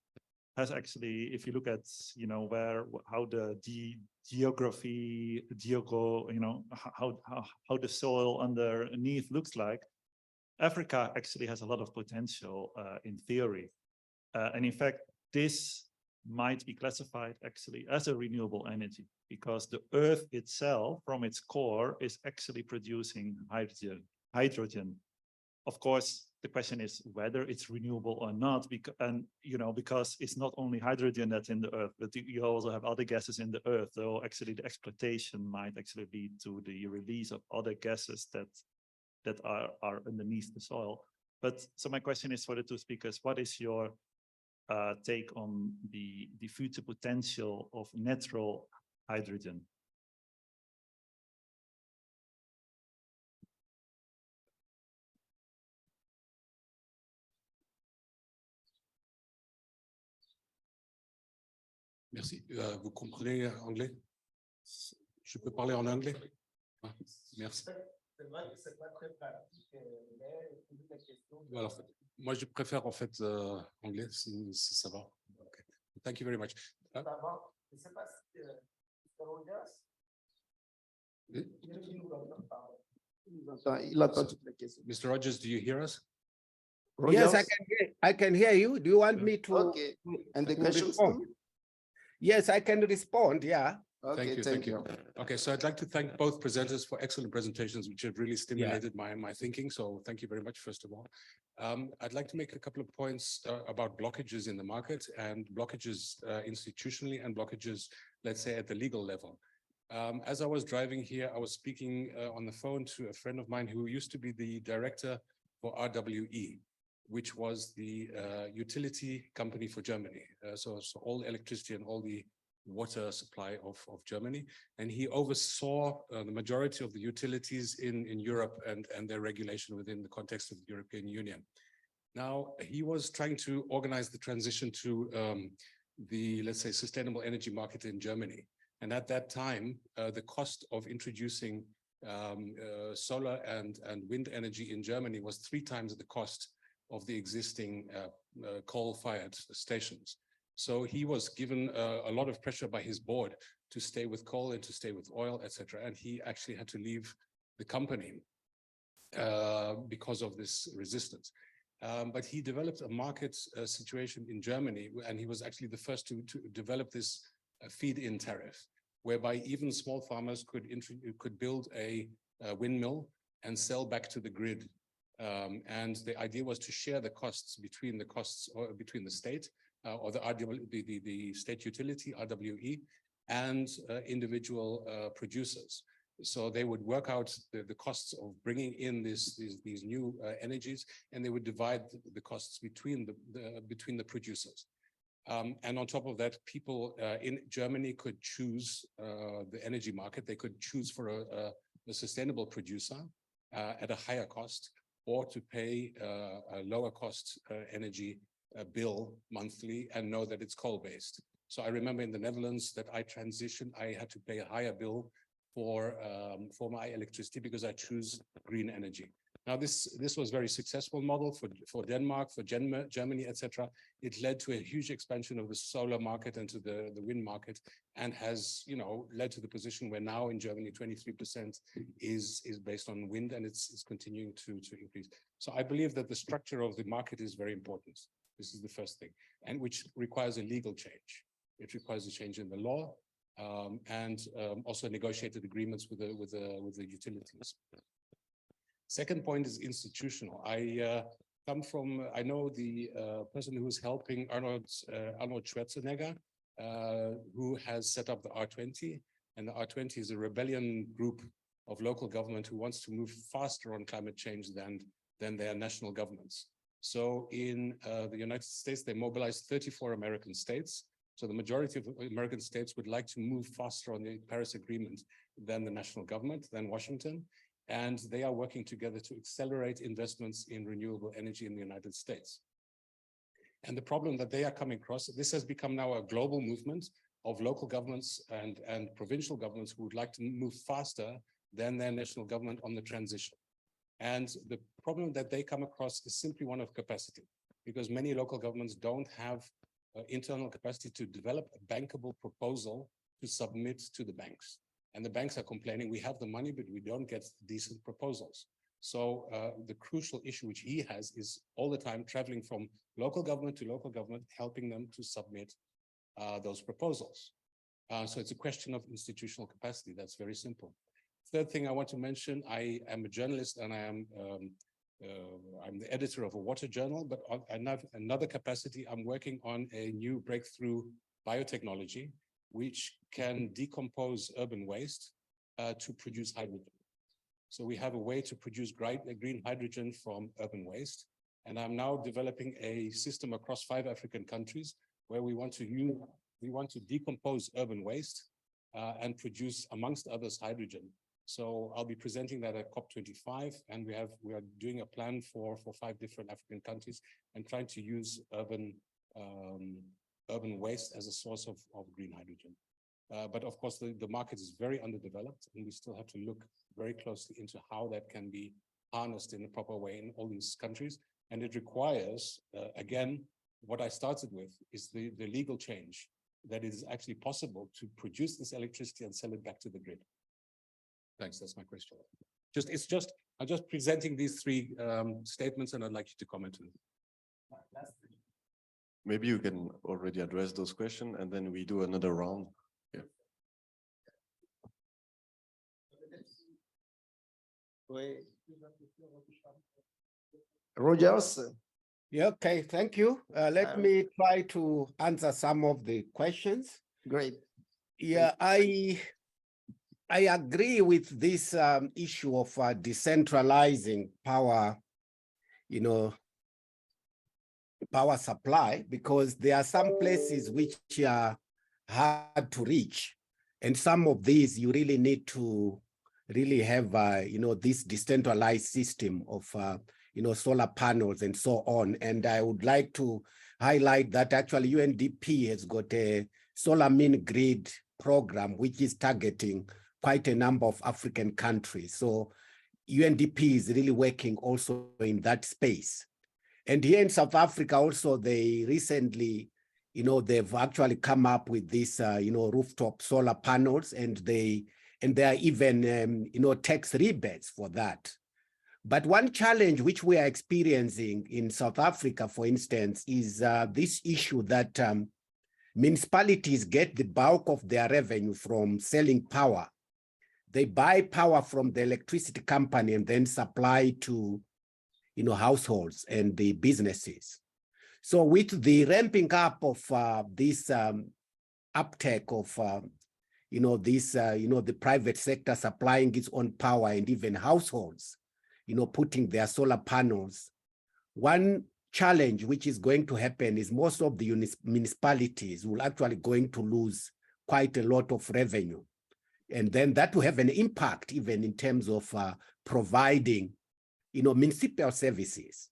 has actually, if you look at, you know, how the geography, you know, how the soil underneath looks like, Africa actually has a lot of potential in theory. And in fact, this might be classified actually as a renewable energy, because the earth itself from its core is actually producing hydrogen. Of course, the question is whether it's renewable or not, because it's not only hydrogen that's in the earth, but you also have other gases in the earth. So actually the exploitation might actually lead to the release of other gases that are underneath the soil. But so my question is for the two speakers, what is your take on the future potential of natural hydrogen? Merci. Vous comprenez anglais? Je peux parler en anglais? Ah, merci. Alors, moi, je préfère en fait anglais, si ça va. Okay. Thank you very much. Mr. Rogers, do you hear us? Yes, I can hear you. Do you want me to? Okay. And the questions respond? too? Yes, I can respond. Yeah. Okay, Thank you. Okay, so I'd like to thank both presenters for excellent presentations, which have really stimulated my thinking. So thank you very much, first of all. I'd like to make a couple of points about blockages in the market, and blockages institutionally, and blockages, let's say, at the legal level. As I was driving here, I was speaking on the phone to a friend of mine who used to be the director for RWE, which was the utility company for Germany. So all the electricity and all the water supply of Germany. And he oversaw the majority of the utilities in Europe and their regulation within the context of the European Union. Now, he was trying to organize the transition to the, let's say, sustainable energy market in Germany. And at that time, the cost of introducing solar and wind energy in Germany was 3 times the cost of the existing coal-fired stations. So he was given a lot of pressure by his board to stay with coal and to stay with oil, etc. And he actually had to leave the company because of this resistance. But he developed a market situation in Germany, and he was actually the first to develop this feed-in tariff, whereby even small farmers could build a windmill and sell back to the grid. And the idea was to share the costs between the state or the state utility, RWE, and individual producers. So they would work out the costs of bringing in these new energies, and they would divide the costs between the producers. And on top of that, people in Germany could choose the energy market. They could choose for a sustainable producer at a higher cost, or to pay a lower cost energy bill monthly and know that it's coal-based. So I remember in the Netherlands that I had to pay a higher bill for my electricity because I choose green energy. Now this was a very successful model for Denmark, for Germany, etc. It led to a huge expansion of the solar market and to the wind market, and has led to the position where now in Germany 23% is based on wind, and it's continuing to increase. So I believe that the structure of the market is very important. This is the first thing, and which requires a legal change. It requires a change in the law, and also negotiated agreements with the utilities. Second point is institutional. I know the person who is helping Arnold Schwarzenegger, who has set up the R20, and the R20 is a rebellion group of local government who wants to move faster on climate change than their national governments. So in the United States, they mobilized 34 American states. So the majority of American states would like to move faster on the Paris Agreement than the national government, than Washington. And they are working together to accelerate investments in renewable energy in the United States. And the problem that they are coming across, this has become now a global movement of local governments and provincial governments who would like to move faster than their national government on the transition. And the problem that they come across is simply one of capacity, because many local governments don't have internal capacity to develop a bankable proposal to submit to the banks. And the banks are complaining, we have the money, but we don't get decent proposals. So the crucial issue which he has is all the time traveling from local government to local government, helping them to submit those proposals. So it's a question of institutional capacity. That's very simple. Third thing I want to mention, I am a journalist, and I'm the editor of a water journal, but on another capacity, I'm working on a new breakthrough biotechnology, which can decompose urban waste to produce hydrogen. So we have a way to produce green hydrogen from urban waste. And I'm now developing a system across 5 African countries where we want to decompose urban waste and produce, amongst others, hydrogen. So I'll be presenting that at COP25, and we are doing a plan for 5 different African countries and trying to use urban waste as a source of green hydrogen. But of course, the market is very underdeveloped, and we still have to look very closely into how that can be harnessed in a proper way in all these countries. And it requires, again, what I started with is the legal change, that it is actually possible to produce this electricity and sell it back to the grid. Thanks, that's my question. I'm just presenting these 3 statements, and I'd like you to comment on them. Maybe you can already address those questions, and then we do another round. Yeah. Rogers. Yeah, okay, thank you. Let me try to answer some of the questions. Great. Yeah, I agree with this issue of decentralizing power, power supply, because there are some places which are hard to reach. And some of these you really need to really have, this decentralized system of, solar panels and so on. And I would like to highlight that actually UNDP has got a solar mini grid program, which is targeting quite a number of African countries. So UNDP is really working also in that space. And here in South Africa also, they recently, they've actually come up with this, rooftop solar panels, and there are even, tax rebates for that. But one challenge which we are experiencing in South Africa, for instance, is this issue that municipalities get the bulk of their revenue from selling power. They buy power from the electricity company and then supply to, households and the businesses. So with the ramping up of this uptake of, the private sector supplying its own power, and even households, putting their solar panels, one challenge which is going to happen is most of the municipalities will actually going to lose quite a lot of revenue. And then that will have an impact even in terms of providing, municipal services.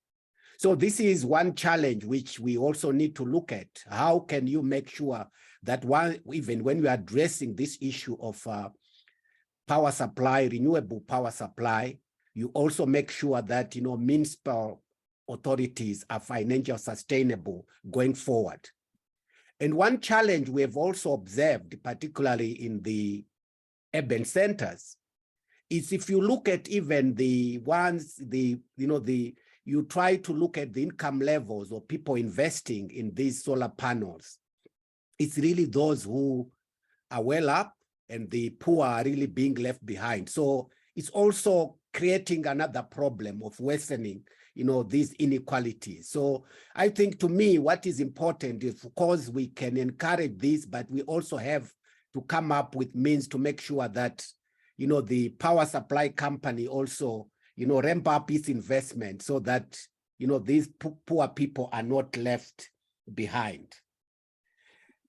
So this is one challenge which we also need to look at. How can you make sure that even when we are addressing this issue of power supply, renewable power supply, you also make sure that, municipal authorities are financially sustainable going forward. And one challenge we have also observed, particularly in the urban centers, is if you look at even the ones, you try to look at the income levels of people investing in these solar panels, it's really those who are well up, and the poor are really being left behind. So it's also creating another problem of worsening, these inequalities. So I think, to me, what is important is, of course, we can encourage this, but we also have to come up with means to make sure that, the power supply company also, ramp up its investment so that, these poor people are not left behind.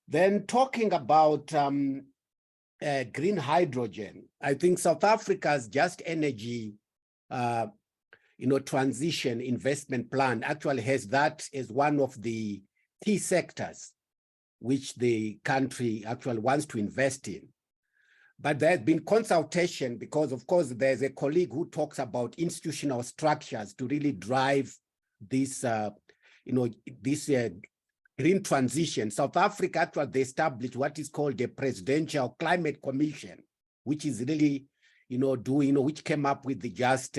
Then talking about green hydrogen, I think South Africa's Just Energy, transition investment plan actually has that as one of the key sectors which the country actually wants to invest in. But there's been consultation because, of course, there's a colleague who talks about institutional structures to really drive this, green transition. South Africa actually they established what is called the Presidential Climate Commission, which is really, which came up with the Just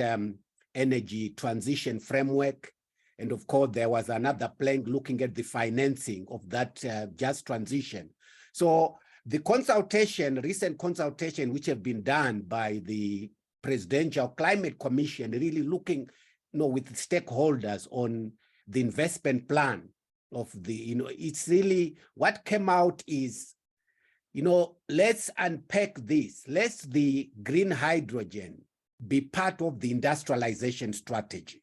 Energy Transition Framework. And of course, there was another plan looking at the financing of that just transition. So the recent consultation, which have been done by the Presidential Climate Commission, really looking, with stakeholders on the investment plan of the, it's really what came out is, let's unpack this. Let's the green hydrogen be part of the industrialization strategy.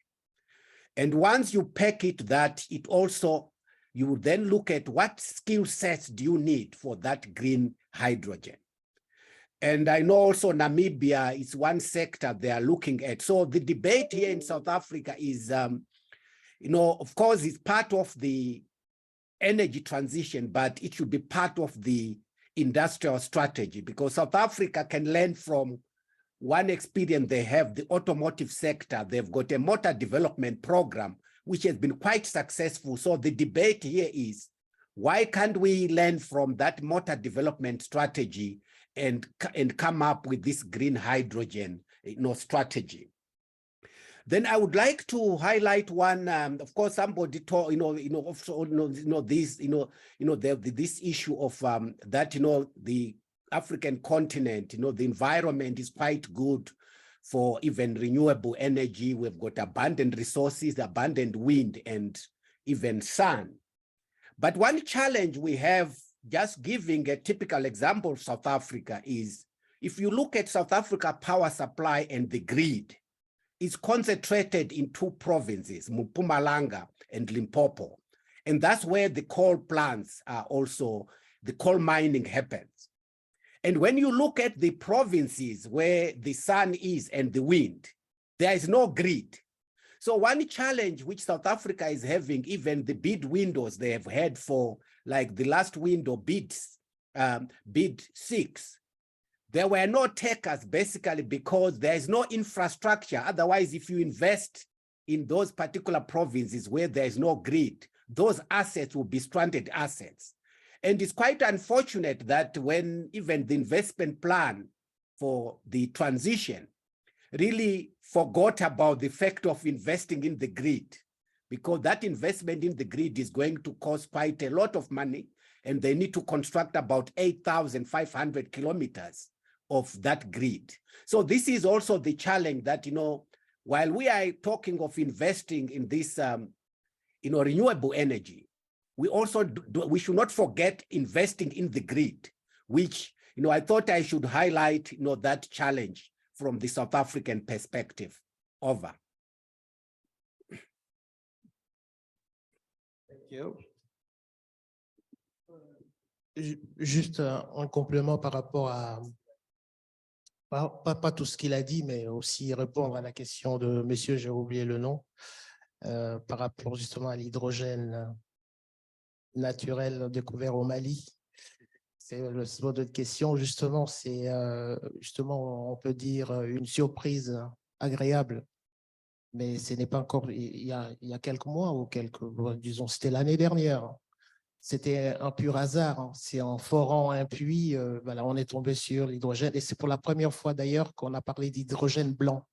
And once you pack it that, it also, you would then look at what skill sets do you need for that green hydrogen. And I know also Namibia is one sector they are looking at. So the debate here in South Africa is, of course, it's part of the energy transition, but it should be part of the industrial strategy, because South Africa can learn from one experience they have, the automotive sector. They've got a motor development program, which has been quite successful. So the debate here is, why can't we learn from that motor development strategy and come up with this green hydrogen, strategy? Then I would like to highlight one. Of course, somebody told, this issue of that, the African continent, the environment is quite good for even renewable energy. We've got abundant resources, abundant wind, and even sun. But one challenge we have, just giving a typical example of South Africa, is if you look at South Africa power supply and the grid, it's concentrated in two provinces, Mpumalanga and Limpopo. And that's where the coal plants are also, the coal mining happens. And when you look at the provinces where the sun is and the wind, there is no grid. So one challenge which South Africa is having, even the bid windows they have had for, like the last window, bid 6, There were no takers basically because there is no infrastructure. Otherwise, if you invest in those particular provinces where there is no grid, those assets will be stranded assets. And it's quite unfortunate that when even the investment plan for the transition really forgot about the fact of investing in the grid, because that investment in the grid is going to cost quite a lot of money, and they need to construct about 8,500 kilometers of that grid. So this is also the challenge that, while we are talking of investing in this, renewable energy, we also we should not forget investing in the grid, which, I thought I should highlight, that challenge from the South African perspective. Over. Thank you. Juste un complément par rapport à, pas tout ce qu'il a dit, mais aussi répondre à la question de monsieur, j'ai oublié le nom, par rapport justement à l'hydrogène naturel découvert au Mali. C'est le mot de question, justement, c'est justement, on peut dire, une surprise agréable, mais ce n'est pas encore, il y a quelques mois ou disons, c'était l'année dernière. C'était un pur hasard, hein. C'est en forant un puits, voilà, on est tombé sur l'hydrogène, et c'est pour la première fois d'ailleurs qu'on a parlé d'hydrogène blanc,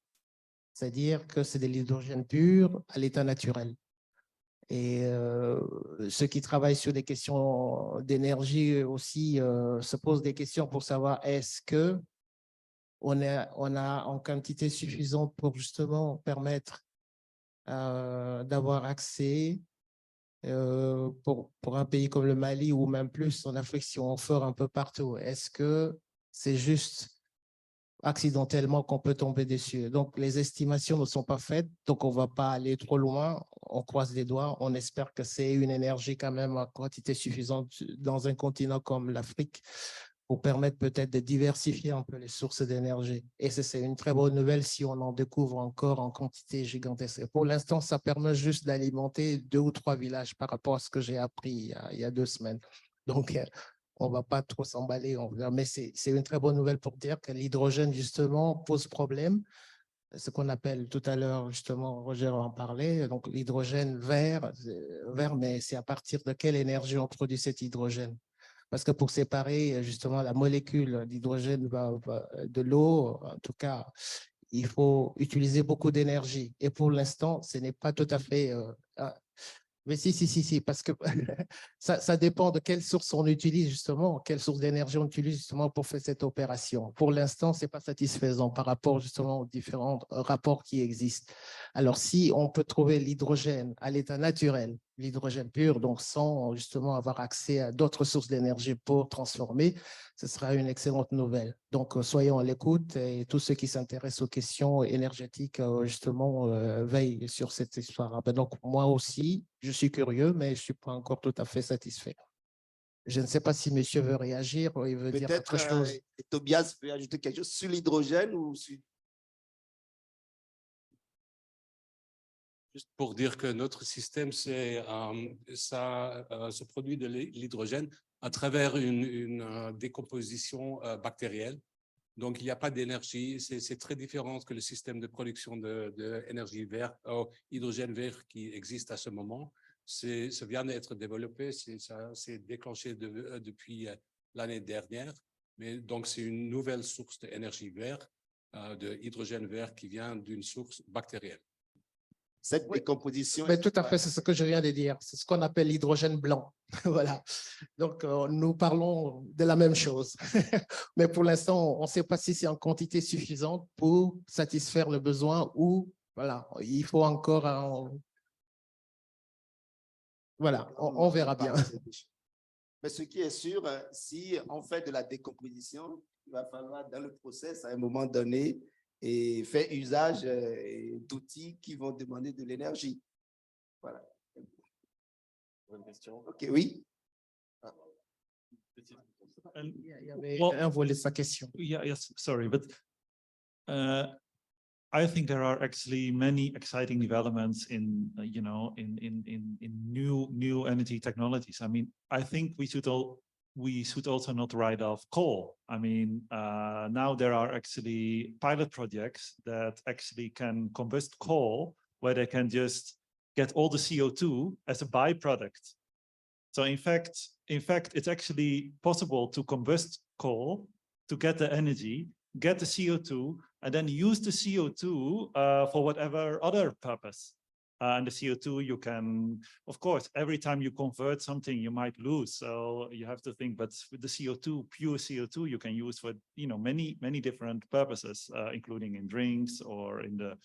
c'est-à-dire que c'est de l'hydrogène pur à l'état naturel. Et ceux qui travaillent sur des questions d'énergie aussi se posent des questions pour savoir est-ce que on a en quantité suffisante pour justement permettre d'avoir accès pour un pays comme le Mali ou même plus en Afrique si on fort un peu partout. Est-ce que c'est juste accidentellement qu'on peut tomber dessus? Donc, les estimations ne sont pas faites, donc on ne va pas aller trop loin. On croise les doigts, on espère que c'est une énergie quand même à quantité suffisante dans un continent comme l'Afrique pour permettre peut-être de diversifier un peu les sources d'énergie. Et c'est une très bonne nouvelle si on en découvre encore en quantité gigantesque. Et pour l'instant, ça permet juste d'alimenter 2 ou 3 villages par rapport à ce que j'ai appris il y a 2 semaines. Donc, on ne va pas trop s'emballer, mais c'est une très bonne nouvelle pour dire que l'hydrogène, justement, pose problème. Ce qu'on appelle tout à l'heure, justement, Roger en parlait, donc l'hydrogène vert, mais c'est à partir de quelle énergie on produit cet hydrogène? Parce que pour séparer, justement, la molécule d'hydrogène de l'eau, en tout cas, il faut utiliser beaucoup d'énergie. Et pour l'instant, ce n'est pas tout à fait... mais si, parce que ça dépend de quelle source on utilise justement, quelle source d'énergie on utilise justement pour faire cette opération. Pour l'instant, ce n'est pas satisfaisant par rapport justement aux différents rapports qui existent. Alors, si on peut trouver l'hydrogène à l'état naturel, l'hydrogène pur, donc sans justement avoir accès à d'autres sources d'énergie pour transformer, ce sera une excellente nouvelle. Donc, soyons à l'écoute et tous ceux qui s'intéressent aux questions énergétiques, justement, veillent sur cette histoire. Donc, moi aussi, je suis curieux, mais je ne suis pas encore tout à fait satisfait. Je ne sais pas si monsieur veut réagir ou il veut dire autre chose. Peut-être Tobias peut ajouter quelque chose sur l'hydrogène ou sur... Juste pour dire que notre système, ça se produit de l'hydrogène à travers une décomposition bactérielle. Donc, il n'y a pas d'énergie. C'est très différent que le système de production d'énergie verte, hydrogène vert qui existe à ce moment. Ça vient d'être développé, ça s'est déclenché depuis l'année dernière. Mais donc, c'est une nouvelle source d'énergie verte, de hydrogène vert qui vient d'une source bactérielle. Cette décomposition... Mais tout à fait, c'est ce que je viens de dire. C'est ce qu'on appelle l'hydrogène blanc. Voilà. Donc, nous parlons de la même chose. Mais pour l'instant, on ne sait pas si c'est en quantité suffisante pour satisfaire le besoin ou, voilà, il faut encore... Voilà, on verra bien. Mais ce qui est sûr, si on fait de la décomposition, il va falloir dans le process, à un moment donné, et faire usage d'outils qui vont demander de l'énergie. Voilà. Bonne question. OK, oui. Il y avait un volet de sa question. Yeah, yes, sorry, but I think there are actually many exciting developments in, in new energy technologies. I mean, I think we should all we should also not write off coal. I mean, now there are actually pilot projects that actually can combust coal, where they can just get all the CO2 as a byproduct. So in fact, it's actually possible to combust coal to get the energy, get the CO2, and then use the CO2 for whatever other purpose. And the CO2 you can, of course, every time you convert something, you might lose. So you have to think, but with the CO2, pure CO2, you can use for, many different purposes, including in drinks or in the,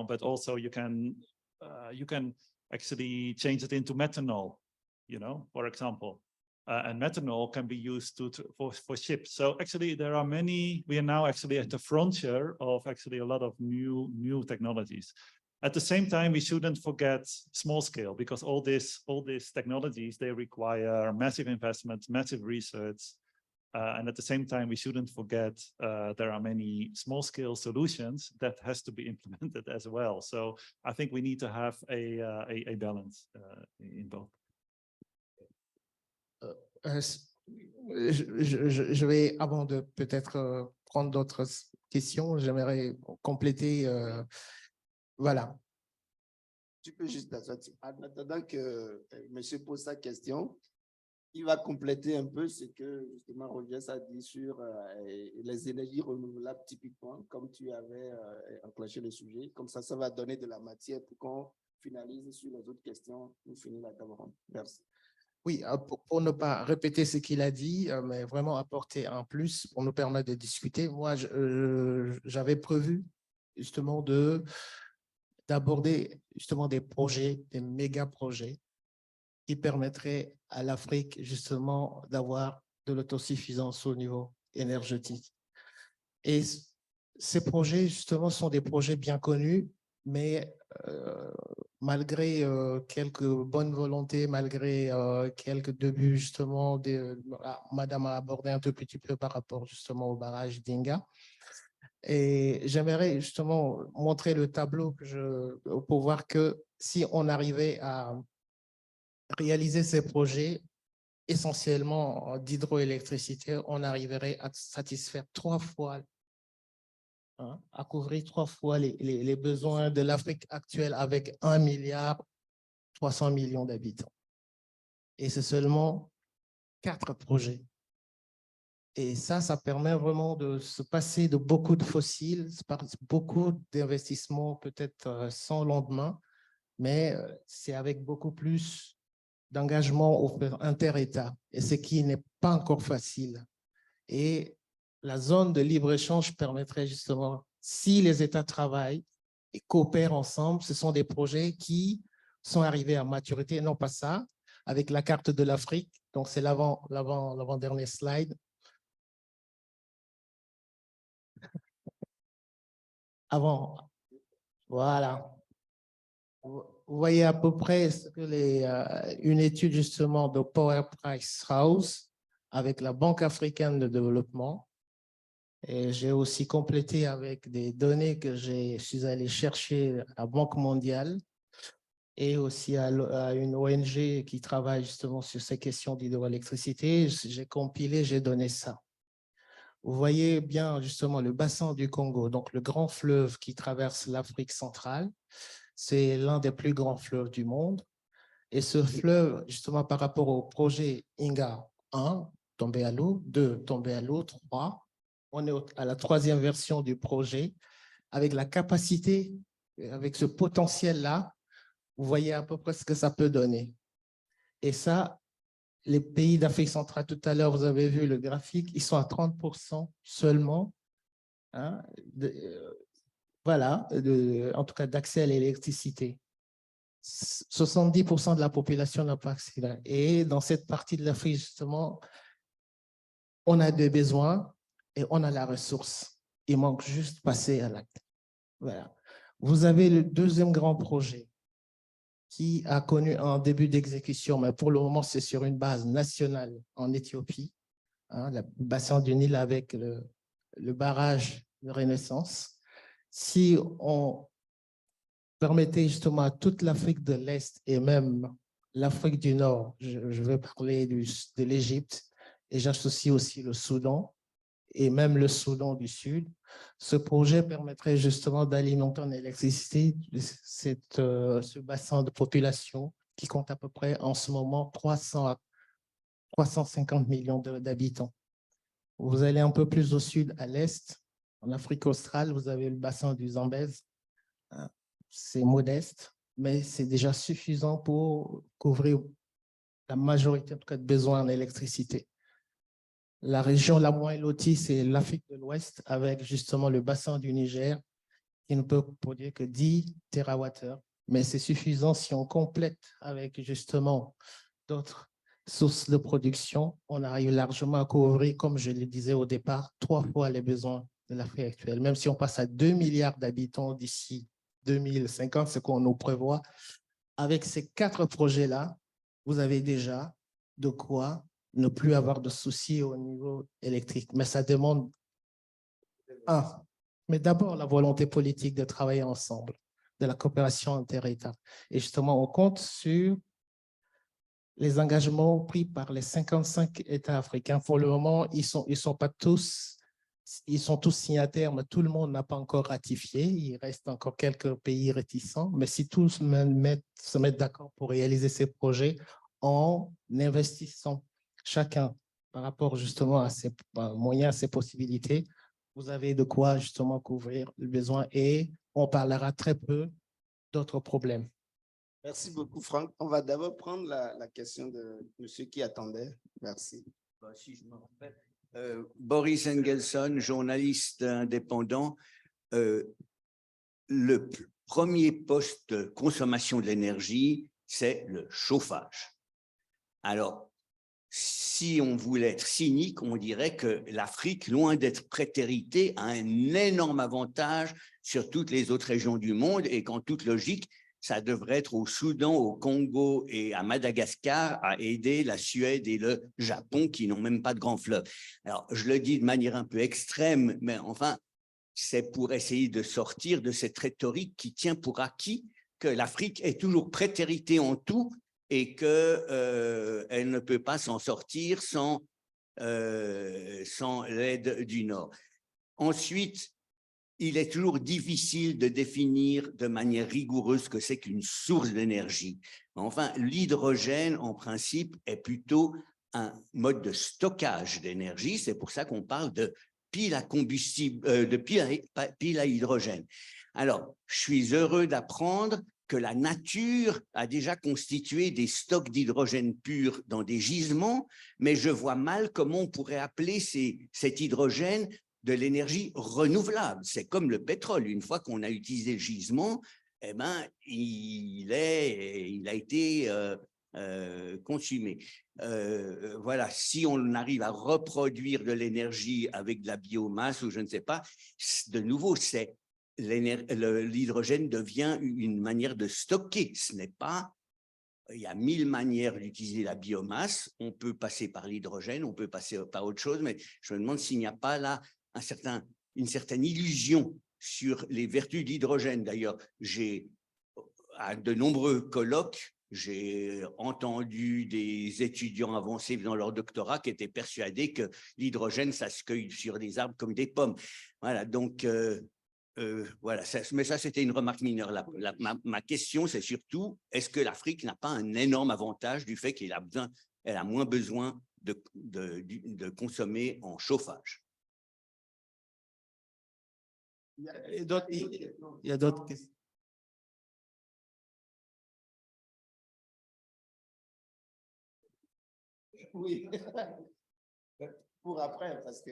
but also you can actually change it into methanol, for example. And methanol can be used for ships. So actually there are many, we are now actually at the frontier of actually a lot of new technologies. At the same time, we shouldn't forget small scale, because all these technologies, they require massive investments, massive research. And at the same time, we shouldn't forget there are many small scale solutions that has to be implemented as well. So I think we need to have a balance in both. Je vais, avant de peut-être prendre d'autres questions, j'aimerais compléter. Voilà. Tu peux juste, en attendant que monsieur pose sa question, il va compléter un peu ce que justement Roger a dit sur les énergies renouvelables typiquement, comme tu avais enclenché le sujet. Comme ça va donner de la matière pour qu'on finalise sur les autres questions. Nous finissons la table ronde. Merci. Oui, pour ne pas répéter ce qu'il a dit, mais vraiment apporter un plus pour nous permettre de discuter. Moi, j'avais prévu justement d'aborder justement des projets, des méga projets qui permettraient à l'Afrique justement d'avoir de l'autosuffisance au niveau énergétique. Et ces projets justement sont des projets bien connus, mais malgré quelques bonnes volontés, malgré quelques débuts justement, Madame a abordé un tout petit peu par rapport justement au barrage d'Inga. Et j'aimerais justement montrer le tableau pour voir que si on arrivait à réaliser ces projets essentiellement d'hydroélectricité, on arriverait à satisfaire 3 fois, à couvrir 3 fois les besoins de l'Afrique actuelle avec 1,3 milliard d'habitants. Et c'est seulement 4 projets. Et ça permet vraiment de se passer de beaucoup de fossiles, beaucoup d'investissements peut-être sans lendemain, mais c'est avec beaucoup plus d'engagement inter-État, et ce qui n'est pas encore facile. Et la zone de libre-échange permettrait justement, si les États travaillent et coopèrent ensemble, ce sont des projets qui sont arrivés à maturité, non pas ça, avec la carte de l'Afrique, donc c'est l'avant-dernier slide. Avant, voilà. Vous voyez à peu près ce que une étude justement de Power Price House avec la Banque africaine de développement. Et j'ai aussi complété avec des données que je suis allé chercher à la Banque mondiale et aussi à une ONG qui travaille justement sur ces questions d'hydroélectricité. J'ai compilé, j'ai donné ça. Vous voyez bien justement le bassin du Congo, donc le grand fleuve qui traverse l'Afrique centrale. C'est l'un des plus grands fleuves du monde. Et ce fleuve, justement, par rapport au projet Inga 1, tombé à l'eau, 2, tombé à l'eau, 3, on est à la 3e version du projet, avec la capacité, avec ce potentiel-là, vous voyez à peu près ce que ça peut donner. Et ça, les pays d'Afrique centrale, tout à l'heure, vous avez vu le graphique, ils sont à 30% seulement, voilà, en tout cas d'accès à l'électricité. 70% de la population n'a pas accès là. Et dans cette partie de l'Afrique, justement, on a des besoins et on a la ressource. Il manque juste passer à l'acte. Voilà. Vous avez le 2e grand projet qui a connu un début d'exécution, mais pour le moment, c'est sur une base nationale en Éthiopie, le bassin du Nil avec le barrage de Renaissance. Si on permettait justement à toute l'Afrique de l'Est et même l'Afrique du Nord, je veux parler de l'Égypte, et j'associe aussi le Soudan et même le Soudan du Sud. Ce projet permettrait justement d'alimenter en électricité ce bassin de population qui compte à peu près en ce moment 300 à 350 millions d'habitants. Vous allez un peu plus au sud, à l'est, en Afrique australe, vous avez le bassin du Zambèze. C'est modeste, mais c'est déjà suffisant pour couvrir la majorité en tout cas, de besoins en électricité. La région la moins lotie, c'est l'Afrique de l'Ouest, avec justement le bassin du Niger, qui ne peut produire que 10 TWh, mais c'est suffisant si on complète avec justement d'autres sources de production. On arrive largement à couvrir, comme je le disais au départ, 3 fois les besoins de l'Afrique actuelle. Même si on passe à 2 milliards d'habitants d'ici 2050, ce qu'on nous prévoit, avec ces 4 projets-là, vous avez déjà de quoi ne plus avoir de soucis au niveau électrique. Mais ça demande, mais d'abord la volonté politique de travailler ensemble, de la coopération inter-États. Et justement, on compte sur les engagements pris par les 55 États africains. Pour le moment, ils sont tous signataires, mais tout le monde n'a pas encore ratifié. Il reste encore quelques pays réticents. Mais si tous se mettent d'accord pour réaliser ces projets en investissant chacun par rapport justement à ses moyens, à ses possibilités, vous avez de quoi justement couvrir le besoin et on parlera très peu d'autres problèmes. Merci beaucoup, Franck. On va d'abord prendre la question de monsieur qui attendait. Merci. Si je me rappelle. Boris Engelson, journaliste indépendant. Le premier poste de consommation de l'énergie, c'est le chauffage. Alors, si on voulait être cynique, on dirait que l'Afrique, loin d'être prétéritée, a un énorme avantage sur toutes les autres régions du monde et qu'en toute logique, ça devrait être au Soudan, au Congo et à Madagascar à aider la Suède et le Japon qui n'ont même pas de grands fleuves. Alors, je le dis de manière un peu extrême, mais enfin, c'est pour essayer de sortir de cette rhétorique qui tient pour acquis que l'Afrique est toujours prétéritée en tout et qu'elle ne peut pas s'en sortir sans l'aide du Nord. Ensuite, il est toujours difficile de définir de manière rigoureuse ce que c'est qu'une source d'énergie. Enfin, l'hydrogène, en principe, est plutôt un mode de stockage d'énergie. C'est pour ça qu'on parle de pile à combustible, de pile à hydrogène. Alors, je suis heureux d'apprendre que la nature a déjà constitué des stocks d'hydrogène pur dans des gisements, mais je vois mal comment on pourrait appeler cet hydrogène de l'énergie renouvelable. C'est comme le pétrole. Une fois qu'on a utilisé le gisement, eh ben, il a été consumé. Voilà, si on arrive à reproduire de l'énergie avec de la biomasse ou je ne sais pas, de nouveau, l'hydrogène devient une manière de stocker. Ce n'est pas... Il y a 1000 manières d'utiliser la biomasse. On peut passer par l'hydrogène, on peut passer par autre chose, mais je me demande s'il n'y a pas là une certaine illusion sur les vertus de l'hydrogène. D'ailleurs, à de nombreux colloques, j'ai entendu des étudiants avancés dans leur doctorat qui étaient persuadés que l'hydrogène, ça se cueille sur des arbres comme des pommes. Voilà, donc voilà, mais ça, c'était une remarque mineure. Ma question, c'est surtout, est-ce que l'Afrique n'a pas un énorme avantage du fait qu'elle a moins besoin de consommer en chauffage? Il y a d'autres questions. Oui, pour après, parce que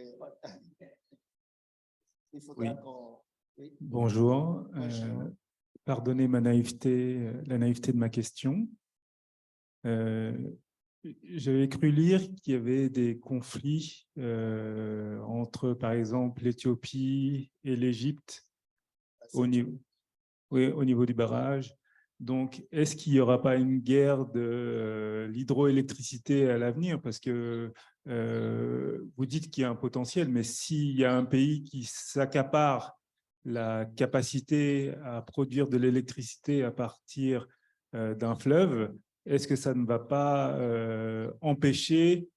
il faudra qu'on... Oui. Bonjour, pardonnez ma naïveté, la naïveté de ma question. J'avais cru lire qu'il y avait des conflits entre, par exemple, l'Éthiopie et l'Égypte au niveau du barrage. Donc, est-ce qu'il n'y aura pas une guerre de l'hydroélectricité à l'avenir? Parce que vous dites qu'il y a un potentiel, mais s'il y a un pays qui s'accapare la capacité à produire de l'électricité à partir d'un fleuve, est-ce que ça ne va pas empêcher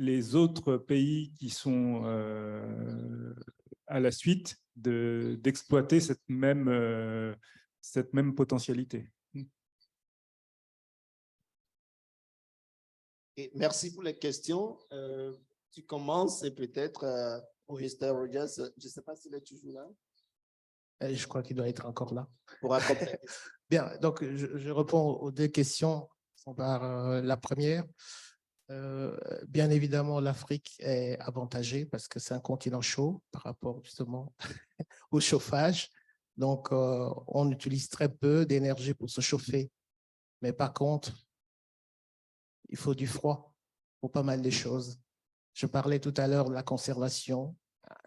les autres pays qui sont à la suite d'exploiter cette même potentialité. Et merci pour les questions. Tu commences et peut-être, Mr. Rogers, je ne sais pas s'il est toujours là. Je crois qu'il doit être encore là. Pour accompagner. Bien, donc je réponds aux deux questions. Par la première, bien évidemment, l'Afrique est avantagée parce que c'est un continent chaud par rapport justement au chauffage. Donc, on utilise très peu d'énergie pour se chauffer. Mais par contre, il faut du froid pour pas mal de choses. Je parlais tout à l'heure de la conservation,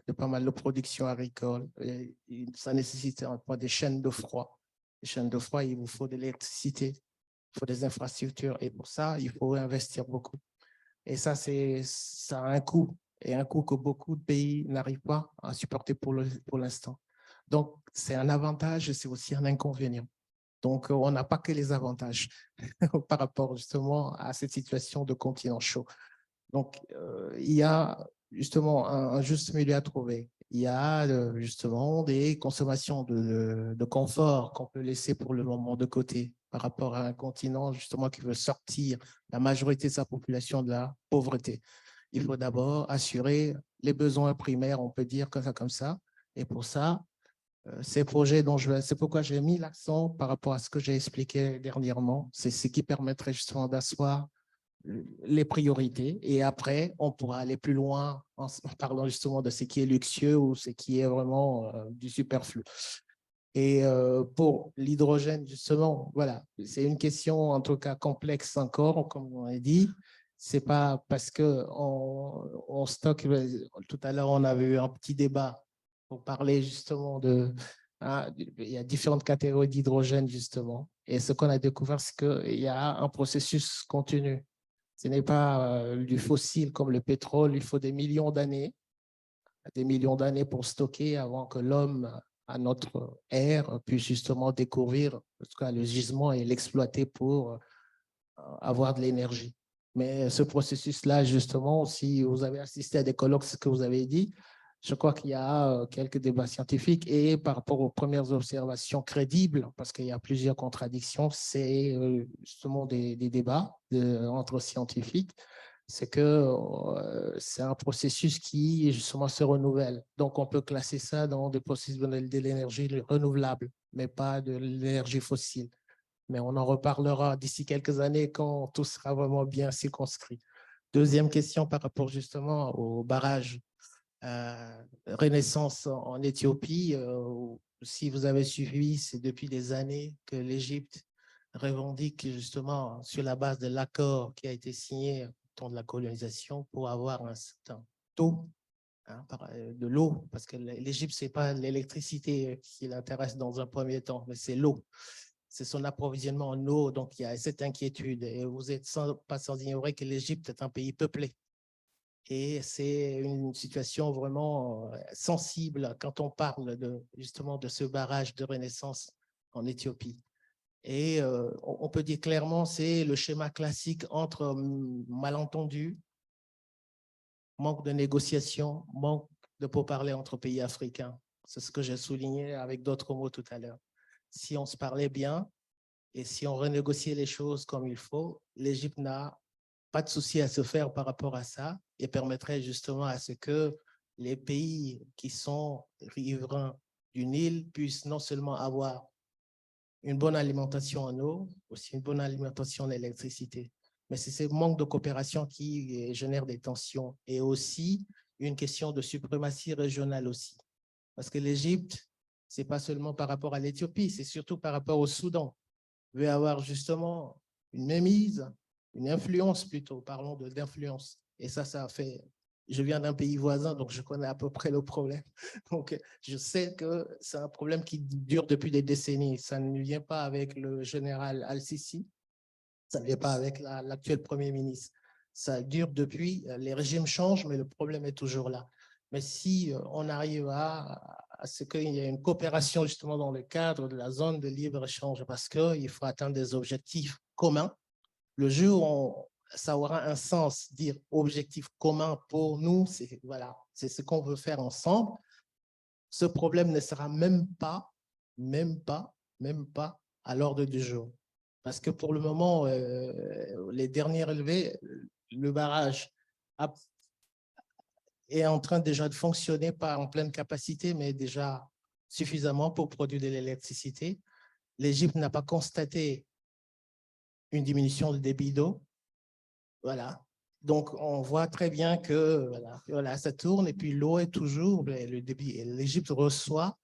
de pas mal de production agricole. Et ça nécessite des chaînes de froid. Les chaînes de froid, il vous faut de l'électricité, il faut des infrastructures. Et pour ça, il faut investir beaucoup. Et ça a un coût. Et un coût que beaucoup de pays n'arrivent pas à supporter pour l'instant. Donc, c'est un avantage et c'est aussi un inconvénient. Donc, on n'a pas que les avantages par rapport justement à cette situation de continent chaud. Donc, il y a justement un juste milieu à trouver. Il y a justement des consommations de confort qu'on peut laisser pour le moment de côté par rapport à un continent justement qui veut sortir la majorité de sa population de la pauvreté. Il faut d'abord assurer les besoins primaires, on peut dire comme ça. Et pour ça, ces projets c'est pourquoi j'ai mis l'accent par rapport à ce que j'ai expliqué dernièrement. C'est ce qui permettrait justement d'asseoir les priorités et après, on pourra aller plus loin en parlant justement de ce qui est luxueux ou ce qui est vraiment du superflu. Et pour l'hydrogène, justement, voilà, c'est une question en tout cas complexe encore, comme on a dit. C'est pas parce qu'on stocke, tout à l'heure on avait eu un petit débat pour parler justement il y a différentes catégories d'hydrogène justement. Et ce qu'on a découvert, c'est qu'il y a un processus continu. Ce n'est pas du fossile comme le pétrole, il faut des millions d'années pour stocker avant que l'homme, à notre ère, puisse justement découvrir en tout cas, le gisement et l'exploiter pour avoir de l'énergie. Mais ce processus-là, justement, si vous avez assisté à des colloques, ce que vous avez dit, je crois qu'il y a quelques débats scientifiques et par rapport aux premières observations crédibles, parce qu'il y a plusieurs contradictions, c'est justement des débats entre scientifiques, c'est que c'est un processus qui justement se renouvelle. Donc, on peut classer ça dans des processus de l'énergie renouvelable, mais pas de l'énergie fossile. Mais on en reparlera d'ici quelques années quand tout sera vraiment bien circonscrit. Deuxième question par rapport justement au barrage. Renaissance en Éthiopie, si vous avez suivi, c'est depuis des années que l'Égypte revendique justement sur la base de l'accord qui a été signé au temps de la colonisation pour avoir un certain taux de l'eau, parce que l'Égypte, ce n'est pas l'électricité qui l'intéresse dans un premier temps, mais c'est l'eau. C'est son approvisionnement en eau, donc il y a cette inquiétude. Et vous n'êtes pas sans ignorer que l'Égypte est un pays peuplé. Et c'est une situation vraiment sensible quand on parle justement de ce barrage de Renaissance en Éthiopie. Et on peut dire clairement, c'est le schéma classique entre malentendus, manque de négociation, manque de pourparlers entre pays africains. C'est ce que j'ai souligné avec d'autres mots tout à l'heure. Si on se parlait bien et si on renégociait les choses comme il faut, l'Égypte n'a pas de souci à se faire par rapport à ça et permettrait justement à ce que les pays qui sont riverains du Nil puissent non seulement avoir une bonne alimentation en eau, aussi une bonne alimentation en électricité. Mais c'est ce manque de coopération qui génère des tensions et aussi une question de suprématie régionale aussi. Parce que l'Égypte, ce n'est pas seulement par rapport à l'Éthiopie, c'est surtout par rapport au Soudan. Il veut avoir justement une mainmise, une influence plutôt, parlons d'influence. Et ça fait, je viens d'un pays voisin, donc je connais à peu près le problème. Donc, je sais que c'est un problème qui dure depuis des décennies. Ça ne vient pas avec le général Al-Sisi, ça ne vient pas avec l'actuel Premier ministre. Ça dure depuis, les régimes changent, mais le problème est toujours là. Mais si on arrive à ce qu'il y ait une coopération justement dans le cadre de la zone de libre-échange, parce qu'il faut atteindre des objectifs communs, le jour où ça aura un sens, dire objectif commun pour nous, voilà, c'est ce qu'on veut faire ensemble. Ce problème ne sera même pas à l'ordre du jour. Parce que pour le moment, les derniers relevés, le barrage est en train déjà de fonctionner, pas en pleine capacité, mais déjà suffisamment pour produire de l'électricité. L'Égypte n'a pas constaté une diminution de débit d'eau. Voilà. Donc, on voit très bien que voilà, ça tourne et puis l'eau est toujours, le débit. L'Égypte reçoit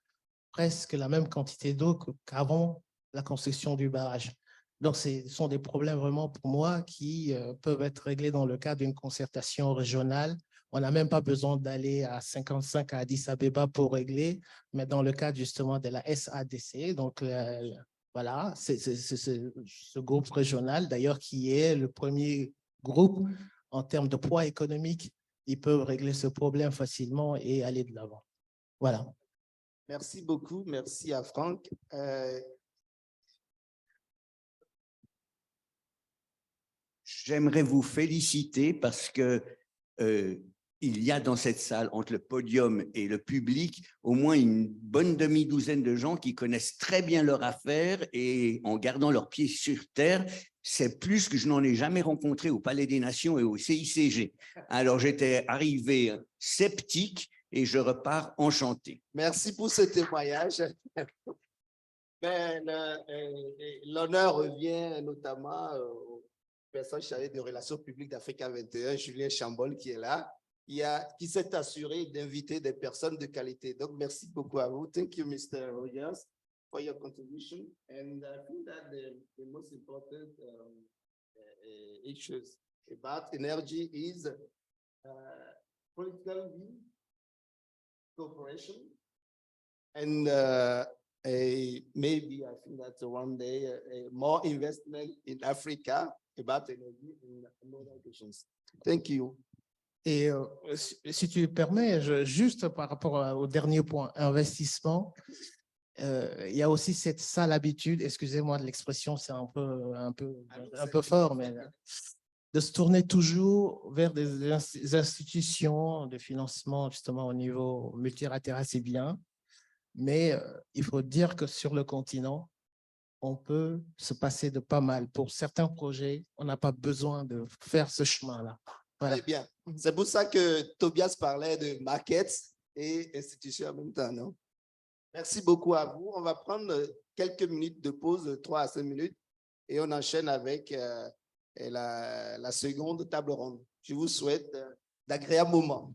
presque la même quantité d'eau qu'avant la construction du barrage. Donc, ce sont des problèmes vraiment pour moi qui peuvent être réglés dans le cadre d'une concertation régionale. On n'a même pas besoin d'aller à 55 à Addis Abeba pour régler, mais dans le cadre justement de la SADC, donc voilà, c'est ce groupe régional d'ailleurs qui est le premier groupe en termes de poids économique, ils peuvent régler ce problème facilement et aller de l'avant. Voilà. Merci beaucoup, merci à Franck. J'aimerais vous féliciter parce que il y a dans cette salle, entre le podium et le public, au moins une bonne demi-douzaine de gens qui connaissent très bien leur affaire et en gardant leurs pieds sur terre, c'est plus que je n'en ai jamais rencontré au Palais des Nations et au CICG. Alors, j'étais arrivé sceptique et je repars enchanté. Merci pour ce témoignage. L'honneur revient notamment aux personnes chargées de relations publiques d'Africa 21, Julien Chambol qui est là, qui s'est assuré d'inviter des personnes de qualité. Donc, merci beaucoup à vous. Thank you, Mr. Rogers, for your contribution. And I think that the most important issues about energy is political will, cooperation, and maybe I think that one day more investment in Africa about energy in other locations. Thank you. Et si tu le permets, juste par rapport au dernier point, investissement, il y a aussi cette sale habitude, excusez-moi de l'expression, c'est un peu fort, mais de se tourner toujours vers des institutions de financement justement au niveau multilatéral, c'est bien, mais il faut dire que sur le continent, on peut se passer de pas mal. Pour certains projets, on n'a pas besoin de faire ce chemin-là. Voilà. Très bien. C'est pour ça que Tobias parlait de markets et institutions en même temps, non? Merci beaucoup à vous. On va prendre quelques minutes de pause, 3 à 5 minutes, et on enchaîne avec la seconde table ronde. Je vous souhaite d'agréables moments.